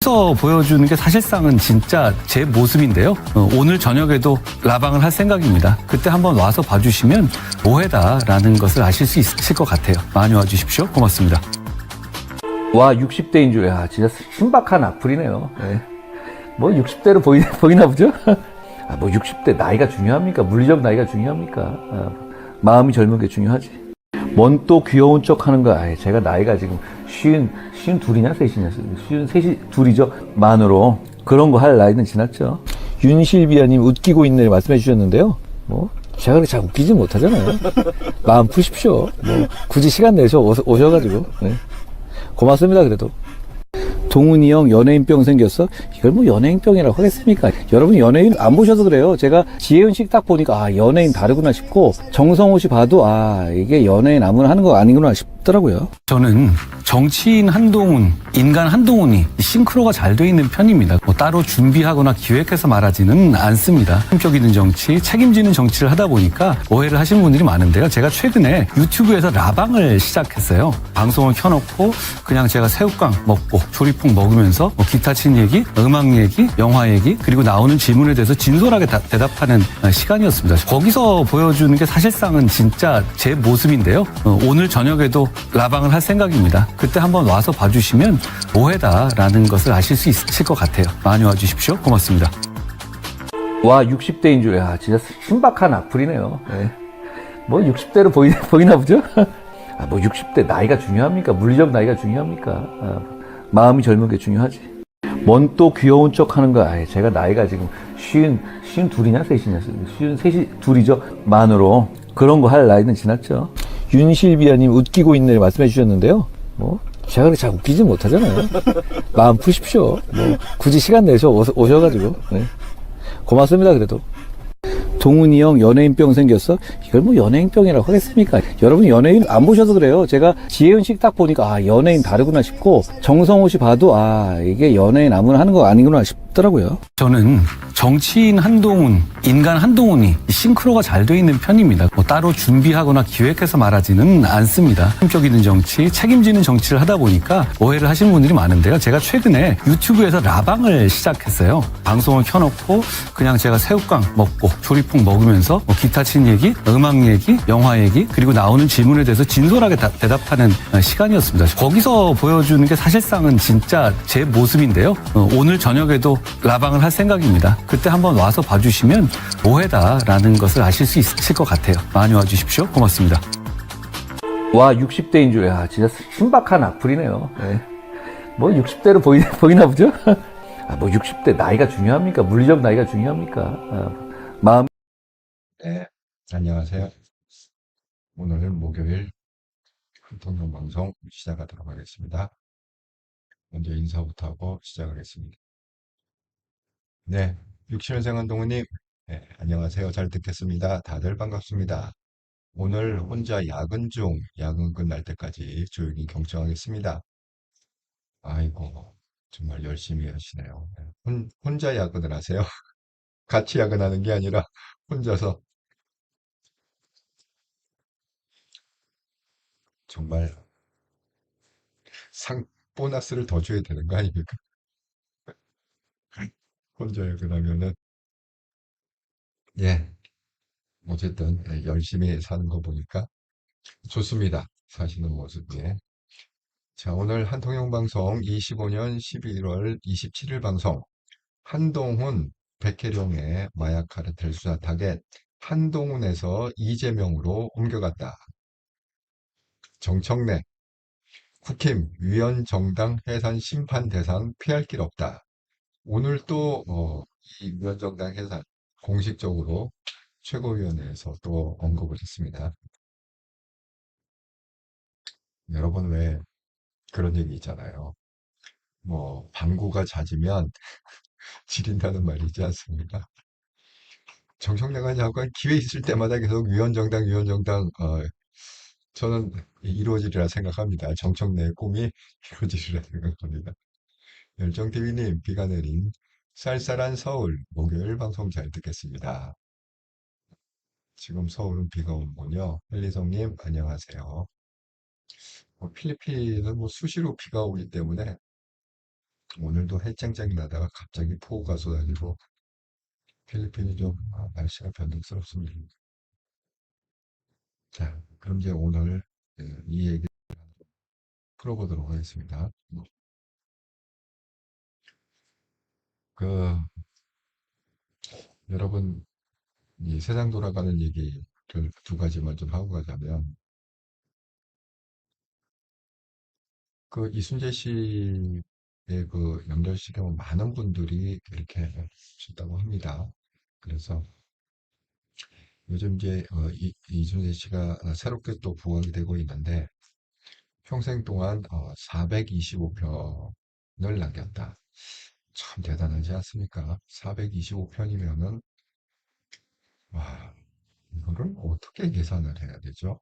거기서 보여주는 게 사실상은 진짜 제 모습인데요. 오늘 저녁에도 라방을 할 생각입니다. 그때 한번 와서 봐주시면 오해다라는 것을 아실 수 있을 것 같아요. 많이 와주십시오. 고맙습니다. 와, 60대인 줄, 야, 진짜 신박한 악플이네요. 네. 뭐 60대로 보이나 보죠? 뭐 60대 나이가 중요합니까? 물리적 나이가 중요합니까? 마음이 젊은 게 중요하지. 뭔 또 귀여운 척 하는 거야. 제가 나이가 지금 쉰 둘이냐, 셋이냐, 셋이 둘이죠. 만으로. 그런 거 할 나이는 지났죠. 윤실비아님 웃기고 있네 말씀해 주셨는데요. 뭐, 제가 그렇게 잘 웃기지 못하잖아요. 마음 푸십시오. 뭐, 굳이 시간 내서 오셔가지고. 네. 고맙습니다, 그래도. 동훈이 형 연예인병 생겼어? 이걸 뭐 연예인병이라고 하겠습니까? 여러분 연예인 안 보셔서 그래요. 제가 지혜은 씨 딱 보니까 아 연예인 다르구나 싶고 정성호 씨 봐도 아 이게 연예인 아무나 하는 거 아니구나 싶더라고요. 저는 정치인 한동훈, 인간 한동훈이 싱크로가 잘 돼 있는 편입니다. 뭐 따로 준비하거나 기획해서 말하지는 않습니다. 품격 있는 정치, 책임지는 정치를 하다 보니까 오해를 하시는 분들이 많은데요. 제가 최근에 유튜브에서 라방을 시작했어요. 방송을 켜놓고 그냥 제가 새우깡 먹고 조리퐁 먹으면서 뭐 기타 친 얘기, 음악 얘기, 영화 얘기 그리고 나오는 질문에 대해서 진솔하게 대답하는 시간이었습니다. 거기서 보여주는 게 사실상은 진짜 제 모습인데요. 오늘 저녁에도 라방을 할 생각입니다. 그때 한번 와서 봐주시면 오해다라는 것을 아실 수 있을 것 같아요. 많이 와주십시오. 고맙습니다. 와, 60대인 줄, 야, 진짜 신박한 악플이네요. 네. 뭐 60대로 보이나 보죠? 뭐 60대 나이가 중요합니까? 물리적 나이가 중요합니까? 마음이 젊은 게 중요하지. 뭔 또 귀여운 척 하는 거야. 제가 나이가 지금 쉰 둘이냐, 셋이냐, 셋이 둘이죠. 만으로. 그런 거 할 나이는 지났죠. 윤실비아님 웃기고 있네 말씀해 주셨는데요. 뭐, 제가 그렇게 잘 웃기지 못하잖아요. 마음 푸십시오. 뭐, 굳이 시간 내서 오셔가지고. 네. 고맙습니다, 그래도. 동훈이 형 연예인병 생겼어? 이걸 뭐 연예인병이라고 하겠습니까? 여러분 연예인 안 보셔서 그래요. 제가 지혜은 씨 딱 보니까 아 연예인 다르구나 싶고 정성호 씨 봐도 아 이게 연예인 아무나 하는 거 아니구나 싶더라고요. 저는 정치인 한동훈, 인간 한동훈이 싱크로가 잘 돼 있는 편입니다. 뭐 따로 준비하거나 기획해서 말하지는 않습니다. 품격 있는 정치, 책임지는 정치를 하다 보니까 오해를 하시는 분들이 많은데요. 제가 최근에 유튜브에서 라방을 시작했어요. 방송을 켜놓고 그냥 제가 새우깡 먹고 조리퐁 먹으면서 뭐 기타 친 얘기, 음악 얘기, 영화 얘기 그리고 나오는 질문에 대해서 진솔하게 대답하는 시간이었습니다. 거기서 보여주는 게 사실상은 진짜 제 모습인데요. 오늘 저녁에도 라방을 할 생각입니다. 그때 한번 와서 봐주시면 오해다라는 것을 아실 수 있을 것 같아요. 많이 와주십시오. 고맙습니다. 와, 60대인 줄, 야, 진짜 신박한 악플이네요. 네. 뭐 60대로 보이나 보죠? 뭐 60대 나이가 중요합니까? 물리적 나이가 중요합니까? 마음. 네, 안녕하세요. 오늘은 목요일 한통령 방송 시작하도록 하겠습니다. 먼저 인사부터 하고 시작하겠습니다. 네, 60년생 한동훈님, 네, 안녕하세요. 잘 듣겠습니다. 다들 반갑습니다. 오늘 혼자 야근 끝날 때까지 조용히 경청하겠습니다. 아이고, 정말 열심히 하시네요. 네, 혼자 야근을 하세요? 같이 야근하는 게 아니라 혼자서 정말 보너스를 더 줘야 되는 거 아닙니까? 혼자 야근하면은, 예, 어쨌든 열심히 사는 거 보니까 좋습니다. 사시는 모습이. 자, 오늘 한통영 방송 25년 11월 27일 방송 한동훈 백혜룡의 마약 카르텔 수사 타겟 한동훈에서 이재명으로 옮겨갔다. 정청래 국힘 위원정당 해산 심판 대상 피할 길 없다. 오늘 또 이 위원정당 해산 공식적으로 최고위원회에서 또 언급을 했습니다. 여러분 왜 그런 얘기 있잖아요. 뭐 방구가 잦으면 지린다는 말이 있지 않습니까? 정청래가 장관 기회 있을 때마다 계속 위원정당 저는 이루어지리라 생각합니다. 정청래의 꿈이 이루어지리라 생각합니다. 열정TV님 비가 내린 쌀쌀한 서울 목요일 방송 잘 듣겠습니다. 지금 서울은 비가 오는군요. 헬리성님 안녕하세요. 필리핀은 뭐 수시로 비가 오기 때문에 오늘도 해쨍쨍 나다가 갑자기 폭우가 쏟아지고 필리핀이 좀 날씨가 변동스럽습니다. 자, 그럼 이제 오늘 이 얘기 풀어보도록 하겠습니다. 그 여러분 이 세상 돌아가는 얘기를 두 가지만 좀 하고 가자면 그 이순재 씨의 그 연결시켜 많은 분들이 이렇게 주셨다고 합니다. 그래서 요즘 이제 이순재 씨가 새롭게 또 부각이 되고 있는데 평생 동안 425편을 남겼다. 참 대단하지 않습니까? 425편이면은 와, 이거를 어떻게 계산을 해야 되죠?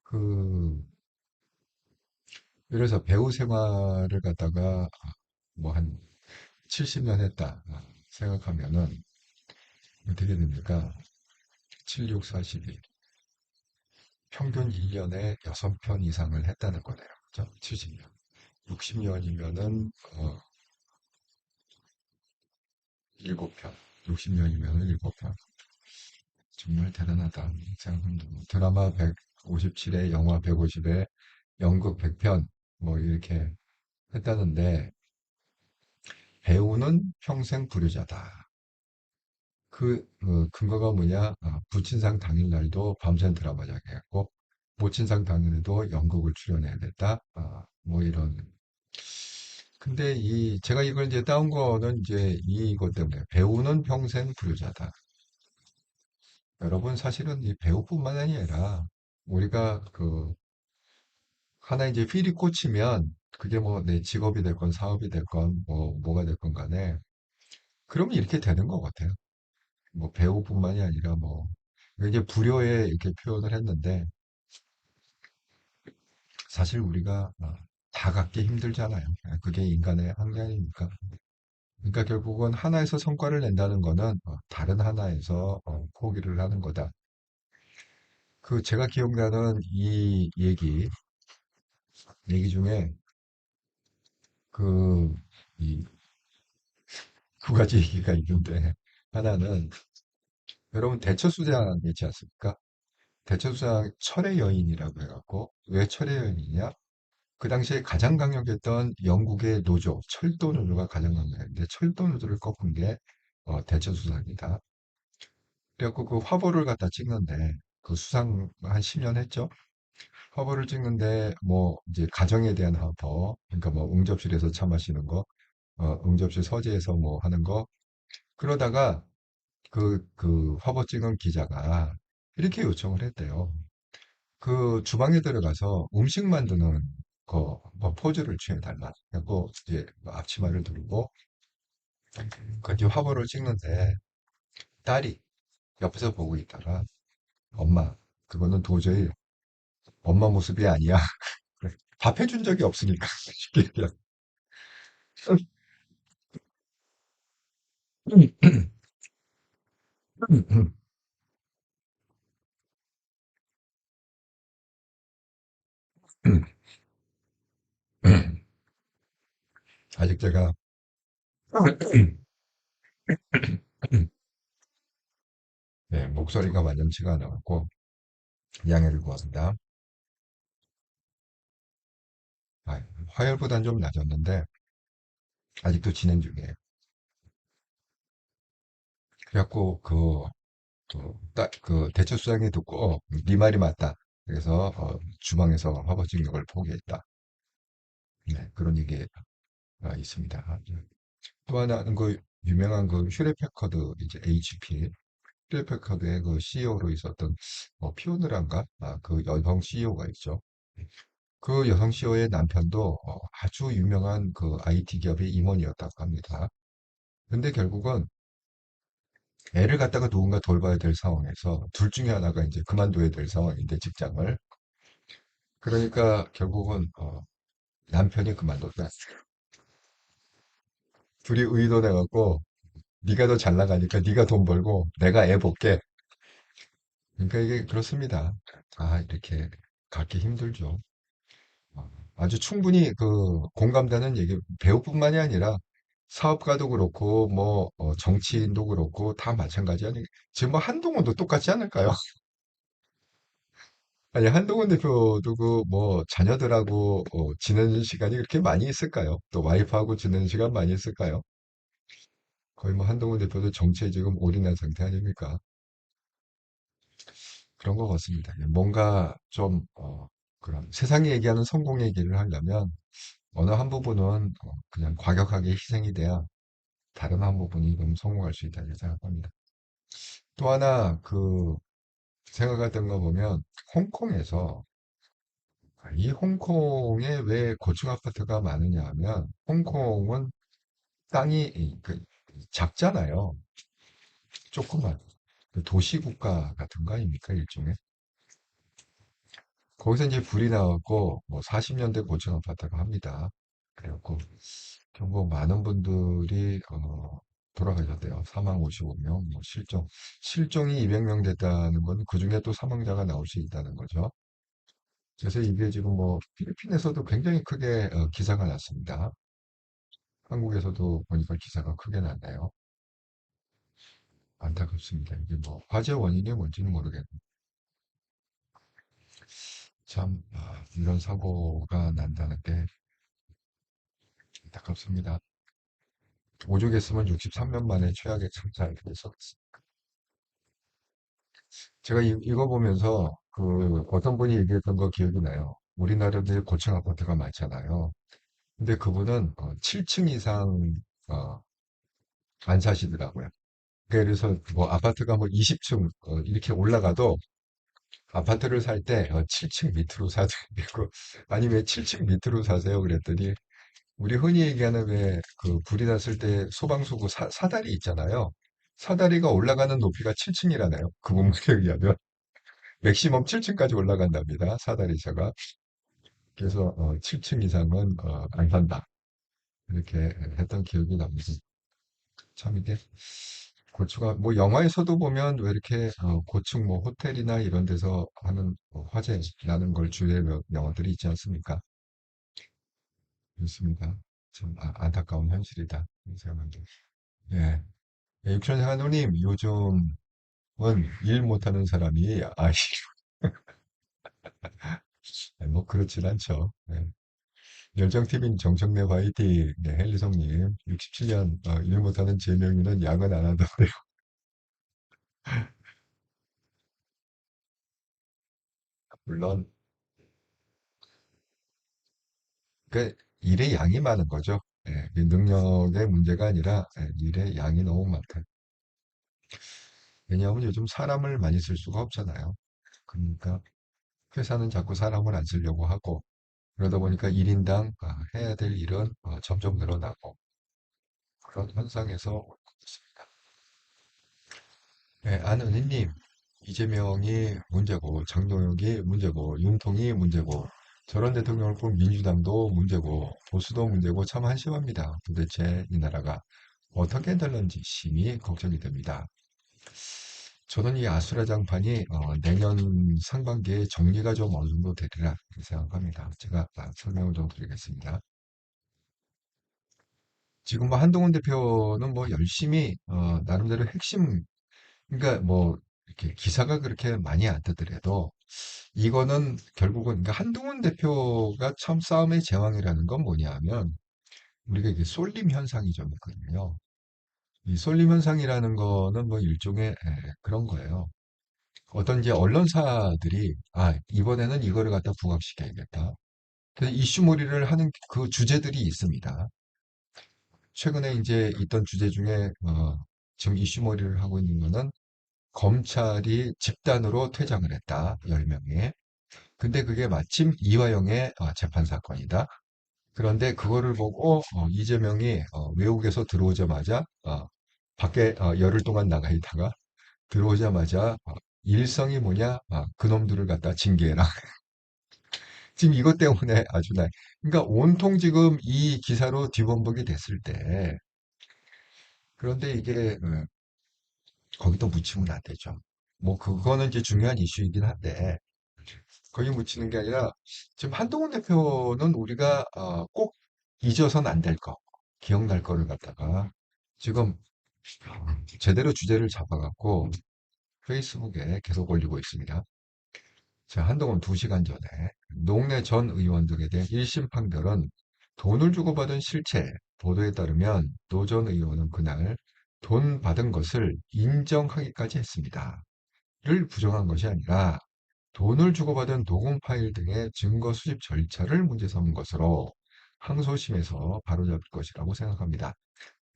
그 그래서 배우 생활을 갖다가 뭐 한 70년 했다 생각하면은 어떻게 됩니까? 7, 6, 42 평균 1년에 6편 이상을 했다는 거네요. 그죠? 70년. 60년이면은 7편. 60년이면은 7편. 정말 대단하다 생각합니다. 드라마 157회, 영화 150회, 연극 100편 뭐 이렇게 했다는데 배우는 평생 불효자다. 그 근거가 뭐냐? 부친상 당일날도 밤샘 드라마 자기했고 모친상 당일에도 연극을 출연해야 됐다. 뭐 이런. 근데 제가 이걸 이제 따온 거는 이제 이것 때문에 배우는 평생 불효자다. 여러분 사실은 이 배우뿐만 아니라 우리가 하나 이제 필이 꽂히면 그게 뭐 내 직업이 됐건 사업이 됐건 뭐가 됐건 간에 그러면 이렇게 되는 것 같아요. 뭐 배우뿐만이 아니라 뭐 이제 불효에 이렇게 표현을 했는데 사실 우리가 다 갖기 힘들잖아요. 그게 인간의 한계 아닙니까? 그러니까 결국은 하나에서 성과를 낸다는 거는 다른 하나에서 포기를 하는 거다. 제가 기억나는 이 얘기 중에 그, 이 두 가지 얘기가 있는데 하나는 여러분 대처수장 있지 않습니까? 대처수장 철의 여인이라고 해갖고 왜 철의 여인이냐? 그 당시에 가장 강력했던 영국의 노조, 철도 노조가 가장 강력했는데 철도 노조를 꺾은 게 대처수상이다. 그래갖고 그 화보를 갖다 찍는데 그 수상 한 10년 했죠. 화보를 찍는데 뭐 이제 가정에 대한 화보, 그러니까 뭐 응접실에서 차 마시는 거, 응접실 서재에서 뭐 하는 거. 그러다가 그 화보 찍은 기자가 이렇게 요청을 했대요. 그 주방에 들어가서 음식 만드는 뭐 포즈를 취해달라. 그래고 이제 뭐 앞치마를 들고 그 뒤에 화보를 찍는데 딸이 옆에서 보고 있다가 엄마, 그거는 도저히 엄마 모습이 아니야. 그래. 밥 해준 적이 없으니까. 쉽게 얘기하면. 아직 제가 네, 목소리가 완전치가 않아갖고 양해를 구합니다. 화요일보단 좀 낮았는데 아직도 진행 중이에요. 그래갖고 대처 수장이 듣고 네 말이 맞다. 그래서 주방에서 화보 찍는 걸 포기했다. 네, 그런 얘기가 있습니다. 또 하나는 그 유명한 그 휴레패커드 이제 HP 휴레패커드의 그 CEO로 있었던 피오느란가 그 여성 CEO가 있죠. 그 여성 CEO의 남편도 아주 유명한 그 IT 기업의 임원이었다고 합니다. 근데 결국은 애를 갖다가 누군가 돌봐야 될 상황에서 둘 중에 하나가 이제 그만둬야 될 상황인데 직장을 그러니까 결국은 남편이 그만뒀다. 둘이 의논해 갖고 네가 더 잘 나가니까 네가 돈 벌고 내가 애 볼게. 그러니까 이게 그렇습니다. 이렇게 갖기 힘들죠. 아주 충분히 그 공감되는 얘기, 배우뿐만이 아니라 사업가도 그렇고, 뭐, 정치인도 그렇고, 다 마찬가지 아니, 지금 뭐 한동훈도 똑같지 않을까요? 아니, 한동훈 대표도 그 뭐, 자녀들하고 지내는 시간이 그렇게 많이 있을까요? 또 와이프하고 지내는 시간 많이 있을까요? 거의 뭐 한동훈 대표도 정치에 지금 올인한 상태 아닙니까? 그런 것 같습니다. 뭔가 좀, 그런 세상이 얘기하는 성공 얘기를 하려면 어느 한 부분은 그냥 과격하게 희생이 돼야 다른 한 부분이 좀 성공할 수 있다고 생각합니다. 또 하나 그 생각했던 거 보면 홍콩에서 이 홍콩에 왜 고층 아파트가 많으냐 하면 홍콩은 땅이 작잖아요. 조그만 그 도시 국가 같은 거 아닙니까 일종의. 거기서 이제 불이 나갖고 뭐 40년대 고층 아파트가 합니다. 그래갖고 경고 많은 분들이 돌아가셨대요. 사망 55명, 뭐 실종이 200명 됐다는 건 그중에 또 사망자가 나올 수 있다는 거죠. 그래서 이게 지금 뭐 필리핀에서도 굉장히 크게 기사가 났습니다. 한국에서도 보니까 기사가 크게 났네요. 안타깝습니다. 이게 뭐 화재 원인이 뭔지는 모르겠는데 참 이런 사고가 난다는 게 안타깝습니다. 오죽했으면 63년 만에 최악의 참사를 했었습니다. 제가 이거 보면서 그 어떤 분이 얘기했던 거 기억이 나요. 우리나라도 고층 아파트가 많잖아요. 근데 그분은 7층 이상 어, 안 사시더라고요. 그래서 뭐 아파트가 뭐 20층 이렇게 올라가도 아파트를 살 때 7층 밑으로 사도 되고 아니 왜 7층 밑으로 사세요? 그랬더니 우리 흔히 얘기하는 왜 그 불이 났을 때 소방수고 사다리 있잖아요. 사다리가 올라가는 높이가 7층이라네요. 그분 말에 의하면. 맥시멈 7층까지 올라간답니다. 사다리차가. 그래서 7층 이상은 안 산다. 이렇게 했던 기억이 납니다. 참 이게 고추가 뭐 영화에서도 보면 왜 이렇게 고층 뭐 호텔이나 이런 데서 하는 화재 나는 걸 주의 영화들이 있지 않습니까? 그렇습니다. 참 안타까운 현실이다. 이 생각합니다. 예. 예, 육천생 한우님, 요즘은 일 못하는 사람이, 뭐, 그렇진 않죠. 네. 열정팀인 정청래 화이팅. 네, 헬리성님, 67년, 일 못하는 제명이는 야근 안 하던데요. 물론, 그, 일의 양이 많은 거죠. 예, 그 능력의 문제가 아니라, 일의 양이 너무 많다. 왜냐하면 요즘 사람을 많이 쓸 수가 없잖아요. 그러니까, 회사는 자꾸 사람을 안 쓰려고 하고, 그러다 보니까 1인당 해야 될 일은 점점 늘어나고, 그런 현상에서 오고 있습니다. 네, 안은희님, 이재명이 문제고, 장동혁이 문제고, 윤통이 문제고, 저런 대통령을 본 민주당도 문제고, 보수도 문제고, 참 한심합니다. 도대체 이 나라가 어떻게 될런지 심히 걱정이 됩니다. 저는 이 아수라장판이 내년 상반기에 정리가 좀 어느 정도 되리라 생각합니다. 제가 설명을 좀 드리겠습니다. 지금 뭐 한동훈 대표는 뭐 열심히 나름대로 핵심 그러니까 뭐 이렇게 기사가 그렇게 많이 안 뜨더라도 이거는 결국은 그러니까 한동훈 대표가 처음 싸움의 제왕이라는 건 뭐냐면 우리가 이게 쏠림 현상이 좀 있거든요. 이 쏠림 현상이라는 거는 뭐 일종의 그런 거예요. 어떤 이제 언론사들이 이번에는 이거를 갖다 부각시켜야겠다. 그래서 이슈몰이를 하는 그 주제들이 있습니다. 최근에 이제 있던 주제 중에 지금 이슈몰이를 하고 있는 거는 검찰이 집단으로 퇴장을 했다. 10명이. 근데 그게 마침 이화영의 재판 사건이다. 그런데 그거를 보고 이재명이 외국에서 들어오자마자 밖에 열흘 동안 나가 있다가 들어오자마자 일성이 뭐냐? 그놈들을 갖다 징계해라. 지금 이것 때문에 아주 그러니까 온통 지금 이 기사로 뒤범벅이 됐을 때 그런데 이게 거기도 묻히면 안 되죠. 뭐 그거는 이제 중요한 이슈이긴 한데 거의 묻히는 게 아니라 지금 한동훈 대표는 우리가 꼭 잊어서는 안 될 거, 기억날 거를 갖다가 지금 제대로 주제를 잡아갖고 페이스북에 계속 올리고 있습니다. 자, 한동훈 2시간 전에 노웅래 전 의원 등에 대한 1심 판결은 돈을 주고받은 실체, 보도에 따르면 노 전 의원은 그날 돈 받은 것을 인정하기까지 했습니다. 를 부정한 것이 아니라 돈을 주고받은 녹음 파일 등의 증거 수집 절차를 문제 삼은 것으로 항소심에서 바로잡을 것이라고 생각합니다.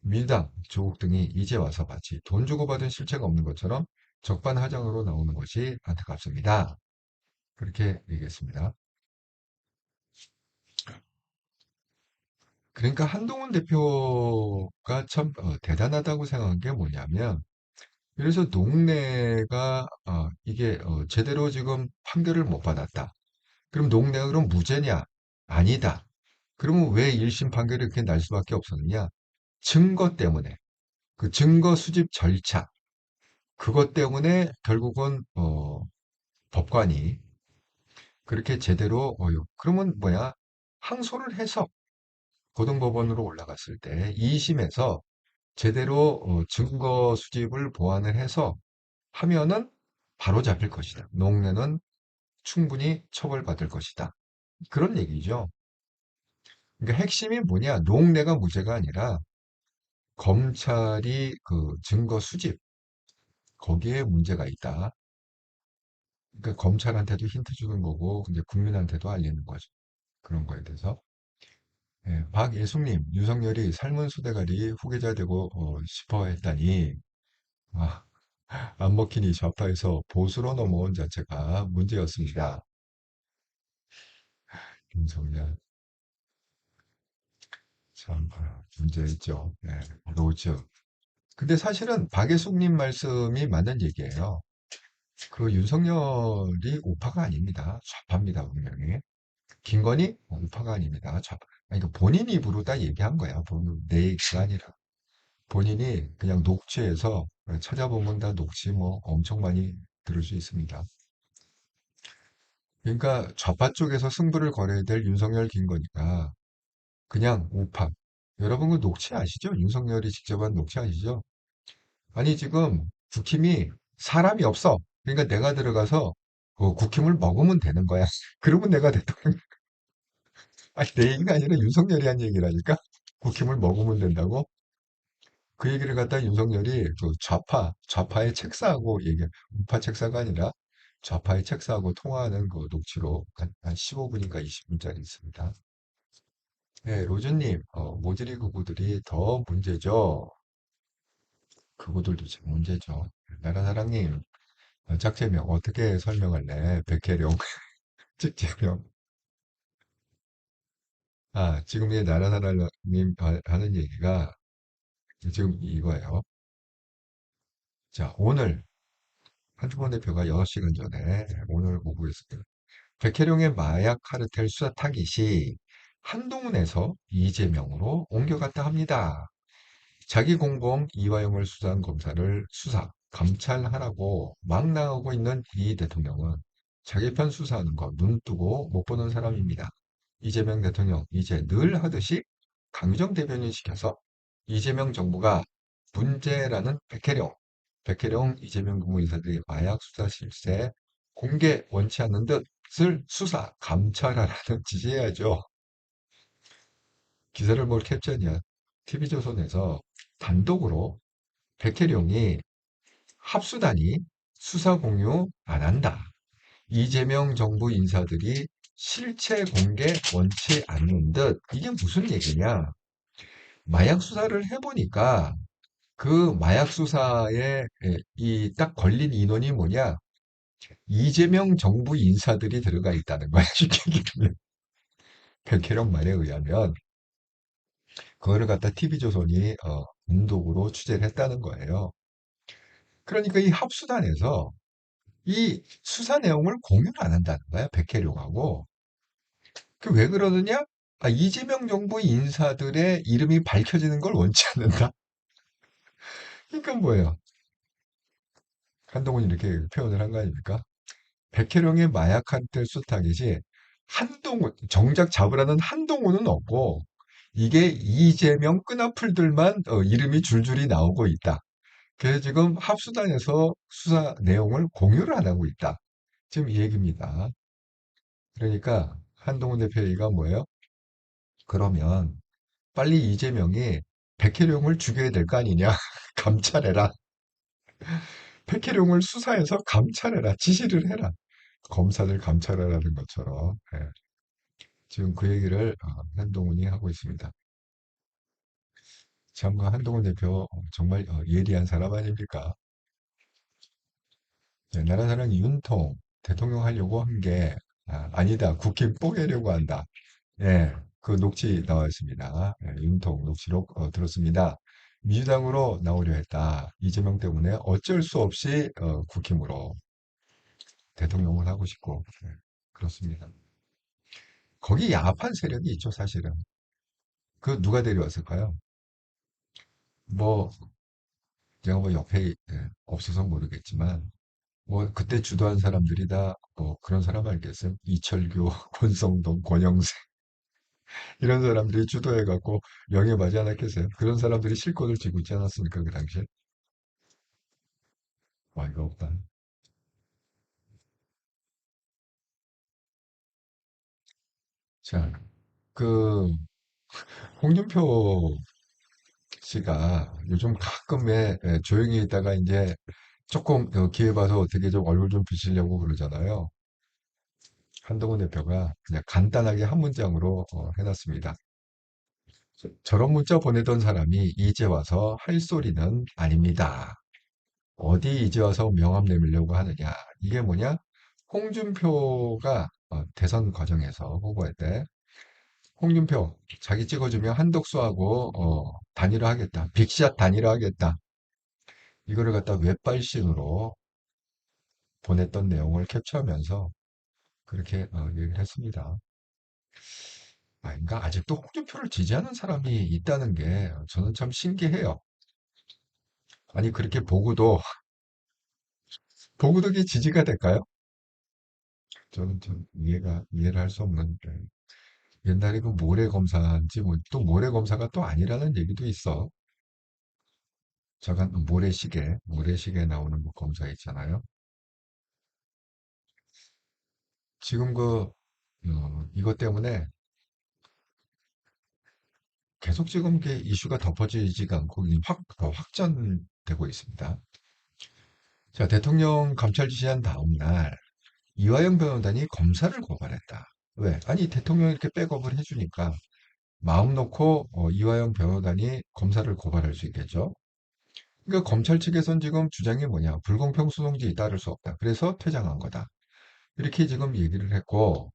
민주당, 조국 등이 이제 와서 마치 돈 주고받은 실체가 없는 것처럼 적반하장으로 나오는 것이 안타깝습니다. 그렇게 얘기했습니다. 그러니까 한동훈 대표가 참 대단하다고 생각한 게 뭐냐면, 그래서 농내가 이게 제대로 지금 판결을 못 받았다. 그럼 농내가 그럼 무죄냐? 아니다. 그러면 왜 1심 판결이 그렇게 날 수밖에 없었느냐? 증거 때문에. 그 증거 수집 절차. 그것 때문에 결국은 법관이 그렇게 제대로 그러면 뭐야? 항소를 해서 고등법원으로 올라갔을 때 2심에서 제대로 증거 수집을 보완을 해서 하면은 바로 잡힐 것이다. 농내는 충분히 처벌받을 것이다. 그런 얘기죠. 그러니까 핵심이 뭐냐? 농내가 무죄가 아니라 검찰이 그 증거 수집 거기에 문제가 있다. 그러니까 검찰한테도 힌트 주는 거고 이제 국민한테도 알리는 거죠. 그런 거에 대해서. 예, 박예숙님, 윤석열이 삶은 소대가리 후계자 되고 싶어 했다니 아, 안 먹히니 좌파에서 보수로 넘어온 자체가 문제였습니다. 윤석열 참 문제있죠. 네, 로즈. 근데 사실은 박예숙님 말씀이 맞는 얘기예요. 그 윤석열이 우파가 아닙니다. 좌파입니다, 분명히. 김건희 우파가 아닙니다. 좌파. 아니, 그 본인 입으로 다 얘기한 거야. 내 얘기가 아니라. 본인이 그냥 녹취해서 찾아보면 다 녹취 뭐 엄청 많이 들을 수 있습니다. 그러니까 좌파 쪽에서 승부를 걸어야 될 윤석열 김건희가 그냥 우파. 여러분 그 녹취 아시죠? 윤석열이 직접 한 녹취 아시죠? 아니 지금 국힘이 사람이 없어. 그러니까 내가 들어가서 그 국힘을 먹으면 되는 거야. 그러면 내가 대통령. 아니 내 얘기가 아니라 윤석열이 한 얘기라니까. 국힘을 먹으면 된다고? 그 얘기를 갖다 윤석열이 그 좌파의 책사하고 우파 책사가 아니라 좌파의 책사하고 통화하는 그 녹취로 한 15분인가 20분짜리 있습니다. 네, 로즈님, 모질이 극우들이 더 문제죠. 극우들도 참 문제죠. 나라사랑님, 짝제명 어떻게 설명할래? 백혜령, 찍제명. 지금 이 나라사랑님 하는 얘기가 지금 이거예요. 자, 오늘 한주범 대표가 6시간 전에 오늘 오후였습니다. 백혜령의 마약 카르텔 수사 타깃이 한동훈에서 이재명으로 옮겨갔다 합니다. 자기 공범 이화영을 수사한 검사를 감찰하라고 막 나가고 있는 이 대통령은 자기 편 수사하는 거 눈 뜨고 못 보는 사람입니다. 이재명 대통령 이제 늘 하듯이 강유정 대변인 시켜서 이재명 정부가 문제라는 백혜령 이재명 국무인사들이 마약 수사 실세 공개 원치 않는 뜻을 감찰하라는 지시해야죠. 기사를 뭘 캡처했냐? TV조선에서 단독으로 백혜령이 합수단이 수사 공유 안 한다. 이재명 정부 인사들이 실체 공개 원치 않는 듯. 이게 무슨 얘기냐? 마약 수사를 해보니까 그 마약 수사에 이 딱 걸린 인원이 뭐냐? 이재명 정부 인사들이 들어가 있다는 거야. 쉽게 얘기하면. 백혜령 말에 의하면 그거를 갖다 TV조선이 단독으로 취재를 했다는 거예요. 그러니까 이 합수단에서 이 수사 내용을 공유를 안 한다는 거야, 백혜룡하고. 그 왜 그러느냐? 이재명 정부 인사들의 이름이 밝혀지는 걸 원치 않는다. 그러니까 뭐예요? 한동훈이 이렇게 표현을 한 거 아닙니까? 백혜령의 마약 칼텔 수타겟이 한동훈, 정작 잡으라는 한동훈은 없고, 이게 이재명 끈앞풀들만 이름이 줄줄이 나오고 있다. 그래서 지금 합수단에서 수사 내용을 공유를 안 하고 있다. 지금 이 얘기입니다. 그러니까 한동훈 대표 얘기가 뭐예요? 그러면 빨리 이재명이 백혜룡을 죽여야 될 거 아니냐? 감찰해라. 백혜룡을 수사해서 감찰해라. 지시를 해라. 검사들 감찰하라는 것처럼. 예. 지금 그 얘기를 한동훈이 하고 있습니다. 참, 그 한동훈 대표 정말 예리한 사람 아닙니까? 네, 나라 사랑 윤통 대통령 하려고 한 게 아니다. 국힘 뽀개려고 한다. 예, 그 녹취 나와 있습니다. 예, 윤통 녹취록 들었습니다. 민주당으로 나오려 했다. 이재명 때문에 어쩔 수 없이 국힘으로 대통령을 하고 싶고 그렇습니다. 거기 야합한 세력이 있죠, 사실은. 그 누가 데려왔을까요? 뭐 제가 뭐 옆에 없어서 모르겠지만 뭐 그때 주도한 사람들이 다 뭐 그런 사람 알겠어요? 이철규, 권성동, 권영세 이런 사람들이 주도해갖고 영입하지 않았겠어요? 그런 사람들이 실권을 쥐고 있지 않았습니까? 그 당시에? 와, 이거 없다. 자, 그 홍준표 씨가 요즘 가끔 조용히 있다가 이제 조금 기회 봐서 어떻게 좀 얼굴 좀 비치려고 그러잖아요. 한동훈 대표가 그냥 간단하게 한 문장으로 해놨습니다. 저런 문자 보내던 사람이 이제 와서 할 소리는 아닙니다. 어디 이제 와서 명함 내밀려고 하느냐. 이게 뭐냐? 홍준표가 대선 과정에서 후보할 때 홍준표 자기 찍어주면 한덕수하고 단일화하겠다. 빅샷 단일화하겠다. 이거를 갖다 웹발신으로 보냈던 내용을 캡처하면서 그렇게 얘기를 했습니다. 그러니까 아직도 홍준표를 지지하는 사람이 있다는 게 저는 참 신기해요. 아니 그렇게 보고도 이게 지지가 될까요? 저는 좀 이해를 할 수 없는데 옛날에 그 모래 검사인지 뭐 또 모래 검사가 또 아니라는 얘기도 있어. 잠깐 모래시계 나오는 그 검사 있잖아요. 지금 이것 때문에 계속 지금 이게 이슈가 덮어지지가 않고 더 확전되고 있습니다. 자, 대통령 감찰 지시한 다음 날 이화영 변호단이 검사를 고발했다. 왜? 아니, 대통령이 이렇게 백업을 해주니까 마음 놓고 이화영 변호단이 검사를 고발할 수 있겠죠. 그러니까 검찰 측에선 지금 주장이 뭐냐? 불공평 소송지에 따를 수 없다. 그래서 퇴장한 거다. 이렇게 지금 얘기를 했고,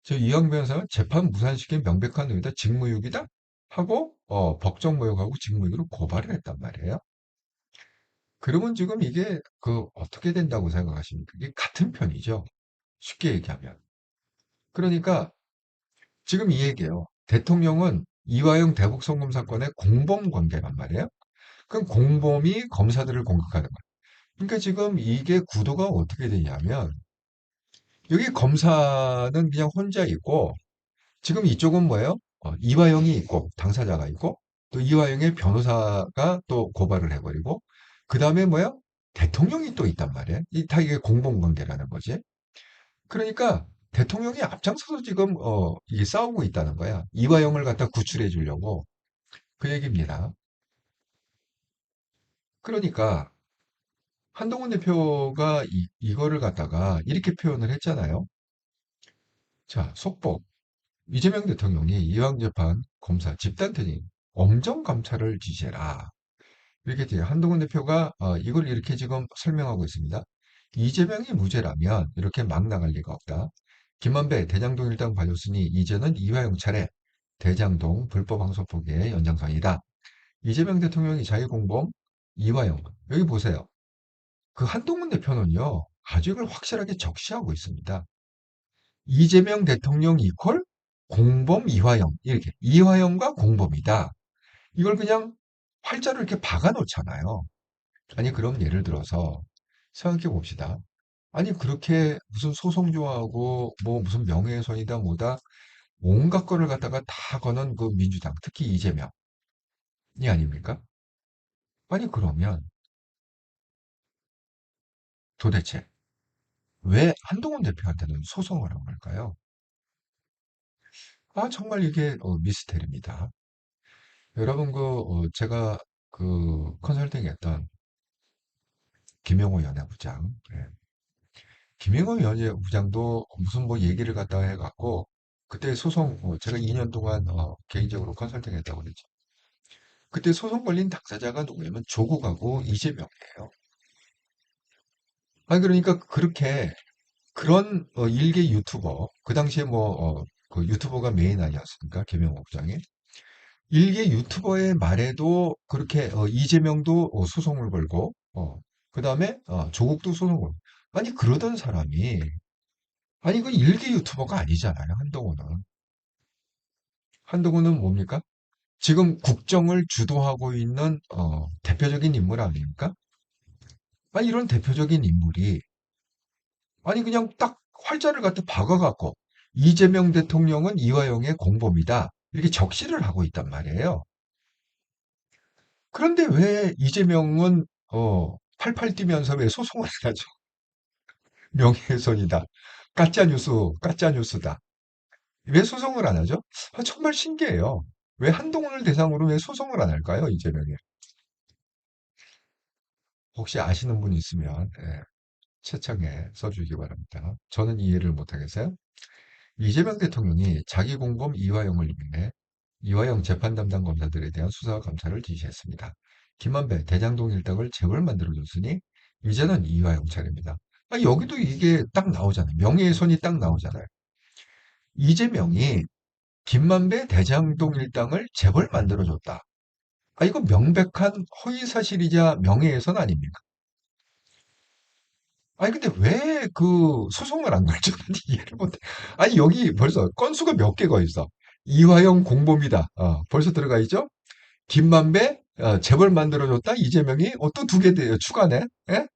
저 이영 변호사는 재판 무산시킨 명백한 의미다. 직무유기다? 하고, 법정모욕하고 직무유기로 고발을 했단 말이에요. 그러면 지금 이게 어떻게 된다고 생각하십니까? 이게 같은 편이죠. 쉽게 얘기하면. 그러니까 지금 이 얘기예요. 대통령은 이화영 대북 송금 사건의 공범 관계란 말이에요. 그럼 공범이 검사들을 공격하는 거예요. 그러니까 지금 이게 구도가 어떻게 되냐면 여기 검사는 그냥 혼자 있고 지금 이쪽은 뭐예요? 이화영이 있고 당사자가 있고 또 이화영의 변호사가 또 고발을 해버리고 그 다음에 뭐예요? 대통령이 또 있단 말이에요. 다 이게 공범관계라는 거지. 그러니까 대통령이 앞장서서 지금 이게 싸우고 있다는 거야. 이화영을 갖다 구출해 주려고 그 얘기입니다. 그러니까 한동훈 대표가 이거를 갖다가 이렇게 표현을 했잖아요. 자, 속보. 이재명 대통령이 이왕재판 검사 집단퇴진 엄정 감찰을 지시해라. 이렇게 돼요. 한동훈 대표가 이걸 이렇게 지금 설명하고 있습니다. 이재명이 무죄라면 이렇게 막 나갈 리가 없다. 김만배 대장동 일당 발줬으니 이제는 이화영 차례 대장동 불법 항소 포기의 연장선이다. 이재명 대통령이 자유공범 이화영 여기 보세요. 그 한동훈 대표는요 아주 이걸 확실하게 적시하고 있습니다. 이재명 대통령 이퀄 공범 이화영 이렇게 이화영과 공범이다. 이걸 그냥 활자로 이렇게 박아 놓잖아요. 아니 그럼 예를 들어서 생각해 봅시다. 아니, 그렇게 무슨 소송 좋아하고, 뭐 무슨 명예훼손이다 뭐다, 온갖 거를 갖다가 다 거는 그 민주당, 특히 이재명이 아닙니까? 아니, 그러면 도대체 왜 한동훈 대표한테는 소송을 한 걸까요? 아, 정말 이게 미스테리입니다. 여러분, 제가 컨설팅 했던 김영호 연예부장, 예. 김영호 연예부장도 무슨 뭐 얘기를 갖다가 해갖고, 그때 소송, 제가 2년 동안 개인적으로 컨설팅 했다고 그랬죠. 그때 소송 걸린 당사자가 누구냐면 조국하고 이재명이에요. 아니, 그러니까 그렇게 그런 일개 유튜버, 그 당시에 그 유튜버가 메인 아니었습니까? 김영호 부장이. 일개 유튜버의 말에도 그렇게 이재명도 소송을 걸고, 그 다음에 조국도 소송을 걸고. 아니, 그러던 사람이, 아니, 그 일개 유튜버가 아니잖아요, 한동훈은. 한동훈은 뭡니까? 지금 국정을 주도하고 있는 대표적인 인물 아닙니까? 아니, 이런 대표적인 인물이, 아니, 그냥 딱 활자를 갖다 박아갖고, 이재명 대통령은 이화영의 공범이다. 이렇게 적시를 하고 있단 말이에요. 그런데 왜 이재명은 팔팔 뛰면서 왜 소송을 안 하죠? 명예훼손이다. 가짜 뉴스다. 왜 소송을 안 하죠? 아, 정말 신기해요. 왜 한동훈을 대상으로 왜 소송을 안 할까요, 이재명이? 혹시 아시는 분 있으면 채창에 써주시기 바랍니다. 저는 이해를 못하겠어요. 이재명 대통령이 자기 공범 이화영을 위해 이화영 재판 담당 검사들에 대한 수사와 감찰을 지시했습니다. 김만배, 대장동 일당을 재벌 만들어줬으니 이제는 이화영 차례입니다. 아, 여기도 이게 딱 나오잖아요. 명예훼손이 딱 나오잖아요. 이재명이 김만배, 대장동 일당을 재벌 만들어줬다. 아, 이거 명백한 허위사실이자 명예훼손 아닙니까? 아니, 근데 왜 그 소송을 안 걸죠? 난 이해를 못해. 아니, 여기 벌써 건수가 몇 개가 있어. 이화영 공범이다. 벌써 들어가 있죠? 김만배, 재벌 만들어줬다. 이재명이, 또 두 개 추가네. 예?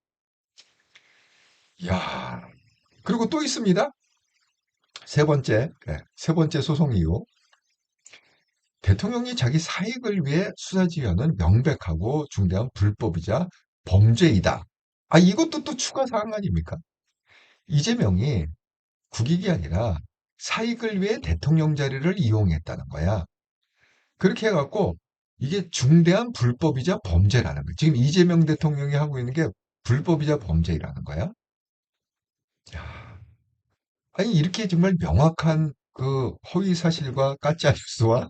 야, 그리고 또 있습니다. 세 번째, 세 번째 소송 이유. 대통령이 자기 사익을 위해 수사 지휘하는 명백하고 중대한 불법이자 범죄이다. 아, 이것도 또 추가 사항 아닙니까? 이재명이 국익이 아니라 사익을 위해 대통령 자리를 이용했다는 거야. 그렇게 해갖고 이게 중대한 불법이자 범죄라는 거야. 지금 이재명 대통령이 하고 있는 게 불법이자 범죄라는 거야. 야, 아니 이렇게 정말 명확한 그 허위 사실과 가짜 뉴스와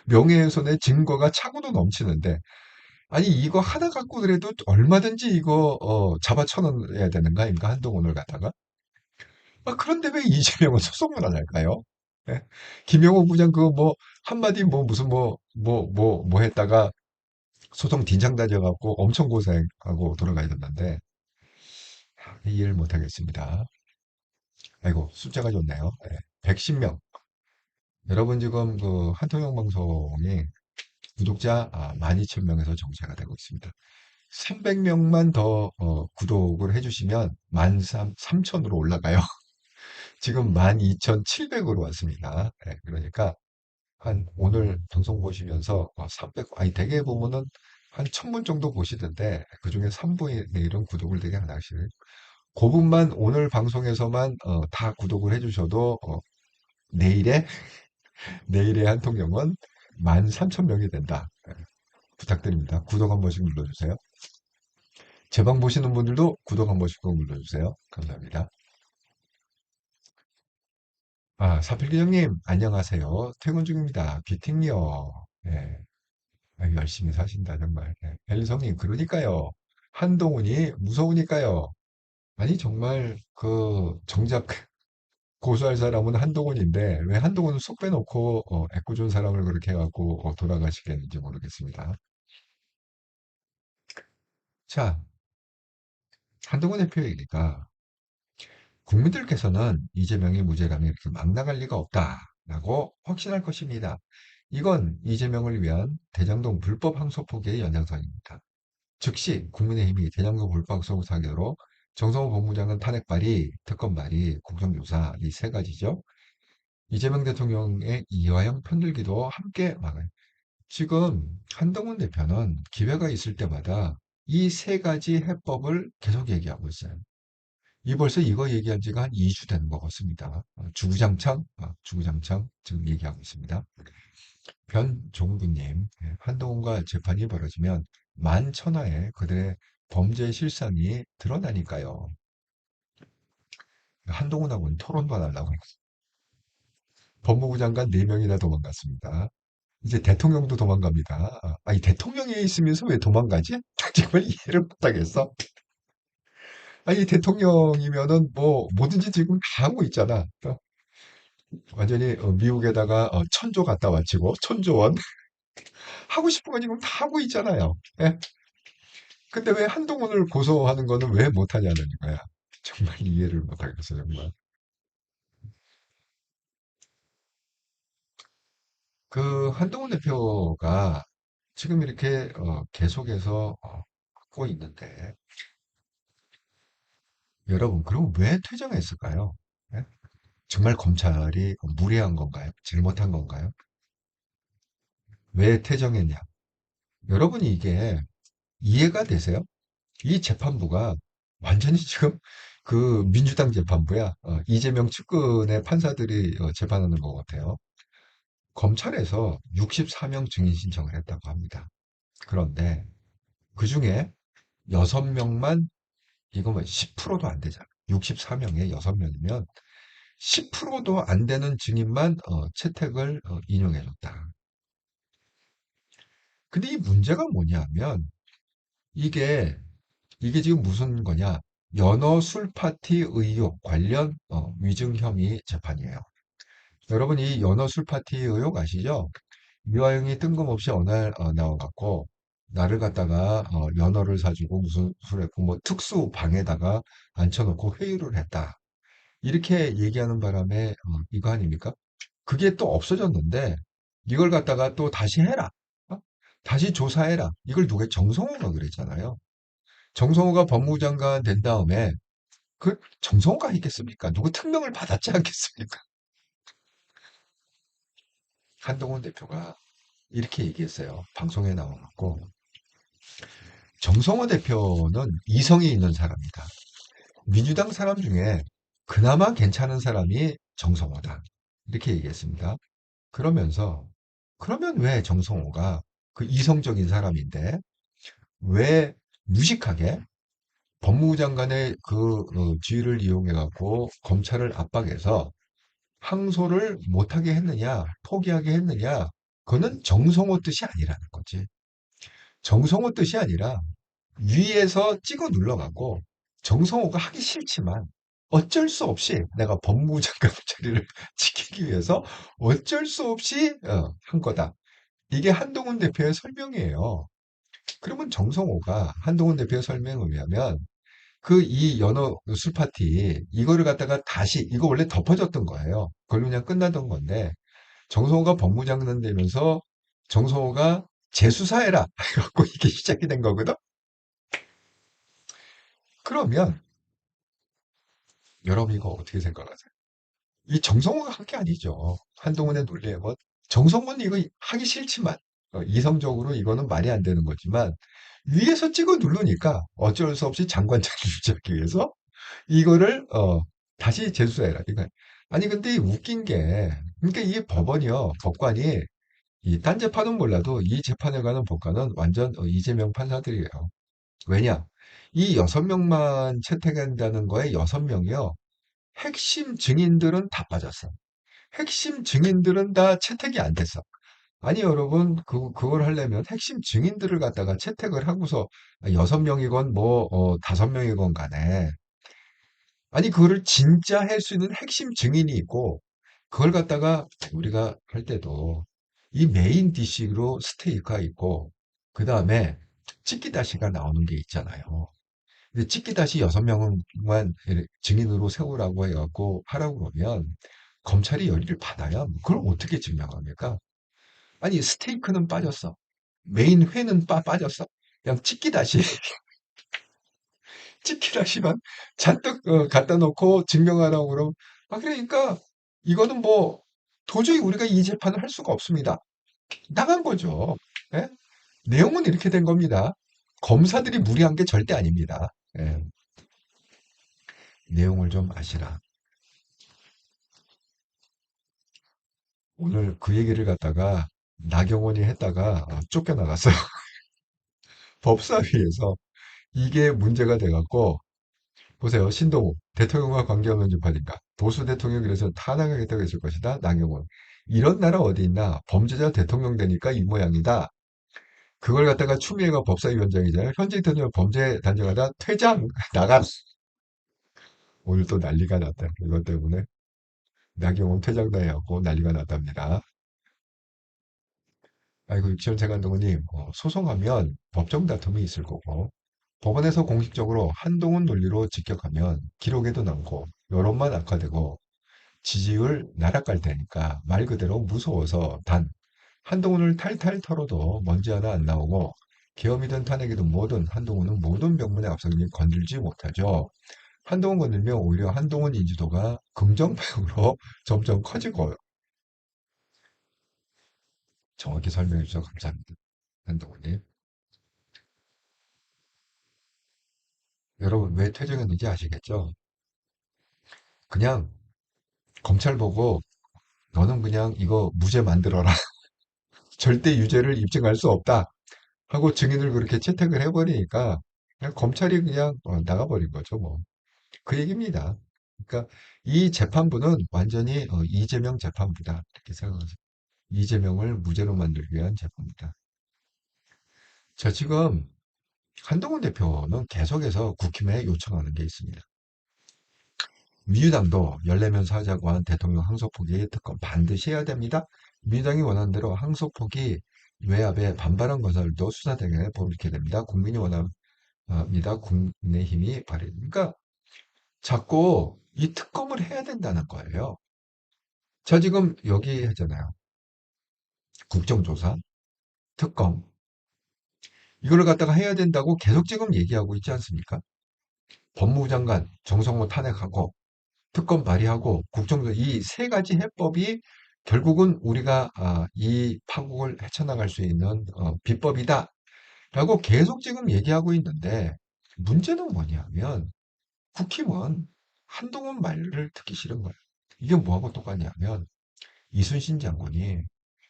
명예훼손의 증거가 차고도 넘치는데 아니 이거 하나 갖고더라도 얼마든지 이거 잡아 쳐넣어야 되는 거 아닙니까? 한동훈을 갖다가. 그런데 왜 이재명은 소송을 안 할까요? 예? 김영호 부장 그거 뭐 한마디 뭐 무슨 뭐 했다가 소송 딘장 다져갖고 엄청 고생하고 돌아가야 된다는데 이해를 못하겠습니다. 아이고 숫자가 좋네요. 110명. 여러분 지금 그 한통영 방송이 구독자 12,000명에서 정체가 되고 있습니다. 300명만 더 구독을 해주시면 13,000으로 올라가요. 지금 12,700으로 왔습니다. 그러니까 한 오늘 방송 보시면서 300, 아니 대개 보면은 한 1000분 정도 보시던데 그중에 3분의 1은 구독을 되게 안 하시는 그분만 오늘 방송에서만 다 구독을 해주셔도 내일에 내일의 한통령은 13,000명이 된다. 부탁드립니다. 구독 한 번씩 눌러주세요. 제 방 보시는 분들도 구독 한 번씩 꼭 눌러주세요. 감사합니다. 사필기장님, 안녕하세요. 퇴근 중입니다. 비팅요. 예, 열심히 사신다, 정말. 벨성님, 그러니까요. 한동훈이 무서우니까요. 아니, 정말, 정작 고소할 사람은 한동훈인데, 왜 한동훈은 쏙 빼놓고, 애꿎은 사람을 그렇게 해갖고, 돌아가시겠는지 모르겠습니다. 자, 한동훈 대표 얘기가, 국민들께서는 이재명이 무죄라면 이렇게 막 나갈 리가 없다라고 확신할 것입니다. 이건 이재명을 위한 대장동 불법 항소 포기의 연장선입니다. 즉시 국민의힘이 대장동 불법 항소 사기로 정성호 법무장관 탄핵 발의, 특검 발의, 국정조사 이 세 가지죠. 이재명 대통령의 이화영 편들기도 함께 막아요. 지금 한동훈 대표는 기회가 있을 때마다 이 세 가지 해법을 계속 얘기하고 있어요. 이 벌써 이거 얘기한 지가 한 2주 된 것 같습니다. 주구장창 지금 얘기하고 있습니다. 변종구님, 한동훈과 재판이 벌어지면 만천하에 그들의 범죄 실상이 드러나니까요. 한동훈하고는 토론도 안 하려고 법무부 장관 4명이나 도망갔습니다. 이제 대통령도 도망갑니다. 이 대통령이 있으면서 왜 도망가지? 정말 이해를 못하겠어. 아니, 대통령이면은 뭐, 뭐든지 지금 다 하고 있잖아. 완전히 미국에다가 천조 갖다 바치고, 천조원. 하고 싶은 거 지금 다 하고 있잖아요. 예? 근데 왜 한동훈을 고소하는 거는 왜 못하냐는 거야. 정말 이해를 못하겠어요, 정말. 그 한동훈 대표가 지금 이렇게 계속해서 하고 있는데, 여러분, 그럼 왜 퇴정했을까요? 예? 정말 검찰이 무례한 건가요? 잘못한 건가요? 왜 퇴정했냐? 여러분이 이게 이해가 되세요? 이 재판부가 완전히 지금 그 민주당 재판부야. 이재명 측근의 판사들이 재판하는 것 같아요. 검찰에서 64명 증인 신청을 했다고 합니다. 그런데 그 중에 6명만 이거 뭐 10%도 안 되잖아. 64명에 6명이면 10%도 안 되는 증인만 채택을 인용해줬다. 근데 이 문제가 뭐냐면 이게 지금 무슨 거냐? 연어 술 파티 의혹 관련 위증 혐의 재판이에요. 여러분 이 연어 술 파티 의혹 아시죠? 이화영이 뜬금없이 어느 날 나와갖고 나를 갖다가 연어를 사주고 무슨 술했고 뭐 특수 방에다가 앉혀놓고 회의를 했다. 이렇게 얘기하는 바람에 이거 아닙니까? 그게 또 없어졌는데 이걸 갖다가 또 다시 해라. 어? 다시 조사해라. 이걸 누가 정성호가 그랬잖아요. 정성호가 법무부 장관 된 다음에 그 정성호가 했겠습니까? 누구 특명을 받았지 않겠습니까? 한동훈 대표가 이렇게 얘기했어요. 방송에 나와갖고 정성호 대표는 이성이 있는 사람이다. 민주당 사람 중에 그나마 괜찮은 사람이 정성호다. 이렇게 얘기했습니다. 그러면서 그러면 왜 정성호가 그 이성적인 사람인데 왜 무식하게 법무부 장관의 그 지위를 이용해 갖고 검찰을 압박해서 항소를 못하게 했느냐, 포기하게 했느냐, 그거는 정성호 뜻이 아니라는 거지. 정성호 뜻이 아니라 위에서 찍어 눌러갖고 정성호가 하기 싫지만 어쩔 수 없이 내가 법무부 장관 자리를 지키기 위해서 어쩔 수 없이 한 거다. 이게 한동훈 대표의 설명이에요. 그러면 정성호가 한동훈 대표의 설명에 의하면 그 이 연어 술 파티 이거를 갖다가 다시 이거 원래 덮어졌던 거예요. 그걸로 그냥 끝나던 건데 정성호가 법무장관 되면서 정성호가 재수사해라 해갖고 이게 시작이 된 거거든. 그러면 여러분 이거 어떻게 생각하세요? 이 정성호가 한 게 아니죠. 한동훈의 논리에 뭐 정성호는 이거 하기 싫지만 이성적으로 이거는 말이 안 되는 거지만 위에서 찍어 누르니까 어쩔 수 없이 장관 자리 유지하기 위해서 이거를 다시 재수해라. 그러니까 아니 근데 웃긴 게 그러니까 이게 법원이요 법관이 이 딴 재판은 몰라도 이 재판에 관한 법관은 완전 이재명 판사들이에요. 왜냐? 이 6명만 채택한다는 거에 6명이요. 핵심 증인들은 다 빠졌어. 핵심 증인들은 다 채택이 안 됐어. 아니, 여러분, 그걸 하려면 핵심 증인들을 갖다가 채택을 하고서 6명이건 뭐, 5명이건 간에 아니, 그거를 진짜 할 수 있는 핵심 증인이 있고, 그걸 갖다가 우리가 할 때도 이 메인 디시로 스테이크가 있고, 그 다음에 치키다시가 나오는 게 있잖아요. 근데 치키다시 6명만 증인으로 세우라고 해갖고 하라고 그러면 검찰이 열의를 받아야 그걸 어떻게 증명합니까? 아니, 스테이크는 빠졌어. 메인 회는 빠졌어. 그냥 치키다시 찍히라시만 잔뜩 갖다 놓고 증명하라고 그러면 그러니까 이거는 뭐 도저히 우리가 이 재판을 할 수가 없습니다. 나간 거죠. 예? 내용은 이렇게 된 겁니다. 검사들이 무리한 게 절대 아닙니다. 예. 내용을 좀 아시라. 오늘 그 얘기를 갖다가 나경원이 했다가 쫓겨나갔어요. 법사위에서 이게 문제가 돼갖고 보세요. 신동욱 대통령과 관계없는 집합인가. 보수 대통령이 그래서 탄핵하겠다고 했을 것이다. 나경원. 이런 나라 어디 있나. 범죄자 대통령 되니까 이 모양이다. 그걸 갖다가 추미애가 법사위원장이잖아요. 현직 대통령 범죄 단정하다 퇴장 나가. 오늘 또 난리가 났다. 이것 때문에 나경원 퇴장당해갖고 난리가 났답니다. 아이고 유치원 감독님 소송하면 법정 다툼이 있을 거고 법원에서 공식적으로 한동훈 논리로 직격하면 기록에도 남고 여론만 악화되고 지지율 나락갈 테니까 말 그대로 무서워서 단 한동훈을 탈탈 털어도 먼지 하나 안 나오고 계엄이든 탄핵이든 뭐든 한동훈은 모든 명분에 앞서니 건들지 못하죠. 한동훈 건들면 오히려 한동훈 인지도가 긍정적으로 점점 커지고 정확히 설명해 주셔서 감사합니다. 한동훈님. 여러분 왜 퇴정했는지 아시겠죠? 그냥 검찰 보고 너는 그냥 이거 무죄 만들어라. 절대 유죄를 입증할 수 없다. 하고 증인을 그렇게 채택을 해버리니까 그냥 검찰이 그냥 나가버린 거죠, 뭐. 그 얘기입니다. 그러니까 이 재판부는 완전히 이재명 재판부다. 이렇게 생각하세요. 이재명을 무죄로 만들기 위한 재판부다. 자, 지금 한동훈 대표는 계속해서 국힘에 요청하는 게 있습니다. 민주당도 열내면서 하자고 한 대통령 항소포기 특검 반드시 해야 됩니다. 민주당이 원하는 대로 항소포기 외압에 반발한 것들도 수사대행에 법리게 됩니다. 국민이 원합니다. 국민의힘이 발의. 그러니까 자꾸 이 특검을 해야 된다는 거예요. 자, 지금 여기 하잖아요. 국정조사, 특검. 이걸 갖다가 해야 된다고 계속 지금 얘기하고 있지 않습니까? 법무부 장관 정성호 탄핵하고 특검 발의하고 국정조사 이 세 가지 해법이 결국은 우리가 이 파국을 헤쳐나갈 수 있는 비법이다. 라고 계속 지금 얘기하고 있는데 문제는 뭐냐면 국힘은 한동훈 말을 듣기 싫은 거예요. 이게 뭐하고 똑같냐면 이순신 장군이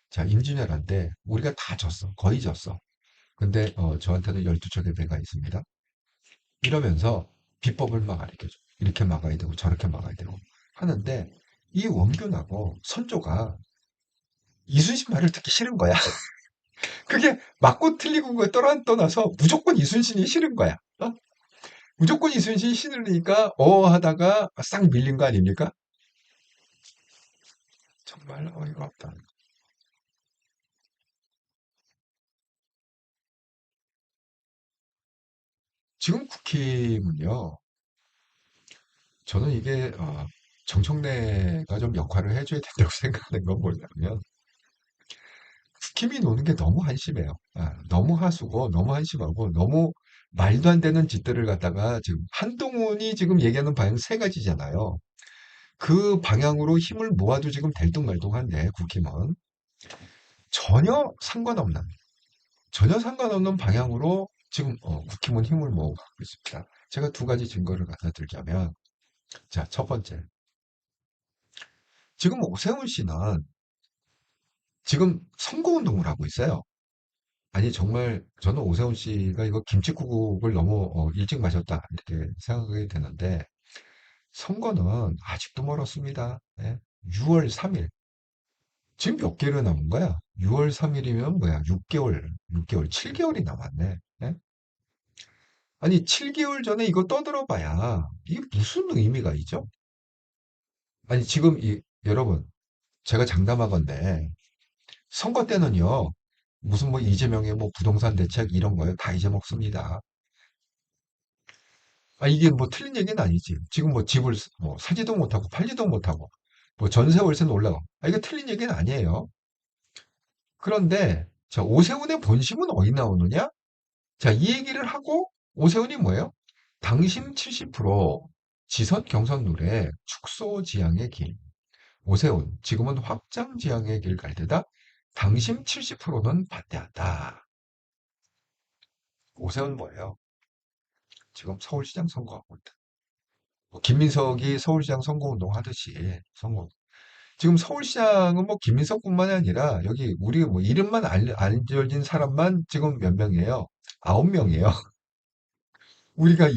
자 임진왜란 때 우리가 다 졌어. 거의 졌어. 근데 저한테는 12척의 배가 있습니다. 이러면서 비법을 막 가르쳐줘. 이렇게 막아야 되고 저렇게 막아야 되고 하는데 이 원균하고 선조가 이순신 말을 듣기 싫은 거야. 그게 맞고 틀리고 걸 떠나서 무조건 이순신이 싫은 거야. 무조건 이순신이 싫으니까 하다가 싹 밀린 거 아닙니까? 정말 어이가 없다. 지금 국힘은요. 저는 이게 정청래가 좀 역할을 해줘야 된다고 생각하는 건 뭐냐면 국힘이 노는 게 너무 한심해요. 너무 하수고 너무 한심하고 너무 말도 안 되는 짓들을 갖다가 지금 한동훈이 지금 얘기하는 방향 세 가지잖아요. 그 방향으로 힘을 모아도 지금 들뚱말뚱한데 국힘은 전혀 상관없는 방향으로 지금 국힘은 힘을 모으고 있습니다. 제가 두 가지 증거를 갖다 들자면 자, 첫 번째. 지금 오세훈 씨는 지금 선거운동을 하고 있어요. 아니, 정말 저는 오세훈 씨가 이거 김칫국을 너무 일찍 마셨다. 이렇게 생각이 되는데, 선거는 아직도 멀었습니다. 6월 3일. 지금 몇 개월 남은 거야? 6월 3일이면 뭐야? 6개월, 7개월이 남았네. 예? 아니, 7개월 전에 이거 떠들어봐야 이게 무슨 의미가 있죠? 아니, 지금 여러분, 제가 장담하건대 선거 때는요, 무슨 뭐 이재명의 뭐 부동산 대책 이런 거요. 다 잊어먹습니다. 이게 뭐 틀린 얘기는 아니지. 지금 뭐 집을 뭐 사지도 못하고 팔지도 못하고 뭐 전세 월세는 올라가. 이게 틀린 얘기는 아니에요. 그런데 자, 오세훈의 본심은 어디 나오느냐? 자, 이 얘기를 하고 오세훈이 뭐예요? 당심 70%, 지선 경선 룰에 축소 지향의 길. 오세훈, 지금은 확장 지향의 길 갈 때다. 당심 70%는 반대한다. 오세훈 뭐예요? 지금 서울시장 선거하고 있다. 뭐 김민석이 서울시장 선거운동 하듯이 선거. 지금 서울시장은 뭐 김민석뿐만이 아니라 여기 우리 뭐 이름만 알려진 사람만 지금 몇 명이에요? 9명이에요. 우리가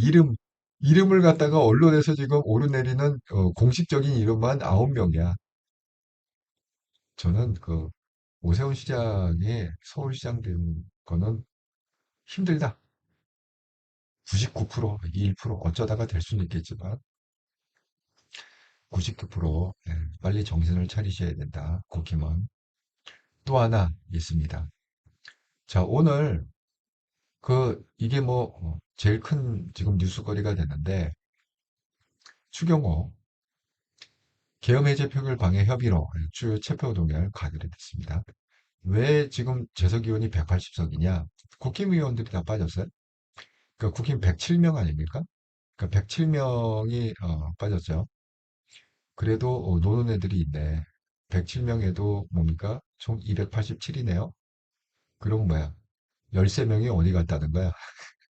이름을 갖다가 언론에서 지금 오르내리는 공식적인 이름만 9명이야. 저는 그 오세훈 시장이 서울시장 된 거는 힘들다. 99%, 1% 어쩌다가 될 수는 있겠지만 99% 빨리 정신을 차리셔야 된다. 국힘은. 또 하나 있습니다. 자, 오늘 이게 뭐 제일 큰 지금 뉴스거리가 됐는데 추경호 계엄해제 표결 방해 협의로 주요 체포 동의안 가결이 됐습니다. 왜 지금 재석의원이 180석이냐? 국힘의원들이 다 빠졌어요. 그러니까 국힘 107명 아닙니까? 그러니까 107명이 빠졌죠. 그래도 노는 애들이 있네. 107명에도 뭡니까? 총 287이네요. 그럼 뭐야? 13명이 어디 갔다는 거야?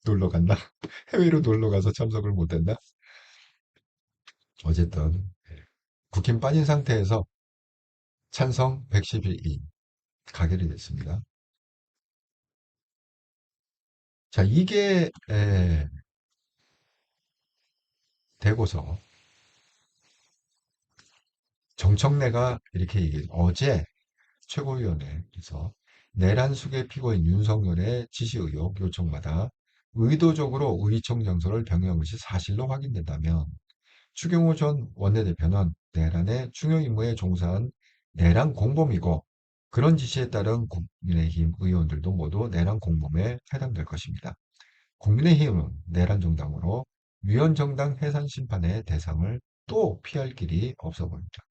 놀러 갔나? 해외로 놀러 가서 참석을 못 했나? 어쨌든 국힘 빠진 상태에서 찬성 111인 가결이 됐습니다. 자, 이게 되고서 정청래가 이렇게 얘기해요. 어제 최고위원회에서 내란 수계 피고인 윤석열의 지시 의혹 요청받아 의도적으로 의총 장소를 변경한 것이 사실로 확인된다면 추경호 전 원내대표는 내란의 중요 임무에 종사한 내란 공범이고 그런 지시에 따른 국민의힘 의원들도 모두 내란 공범에 해당될 것입니다. 국민의힘은 내란 정당으로 위헌정당 해산 심판의 대상을 또 피할 길이 없어 보입니다.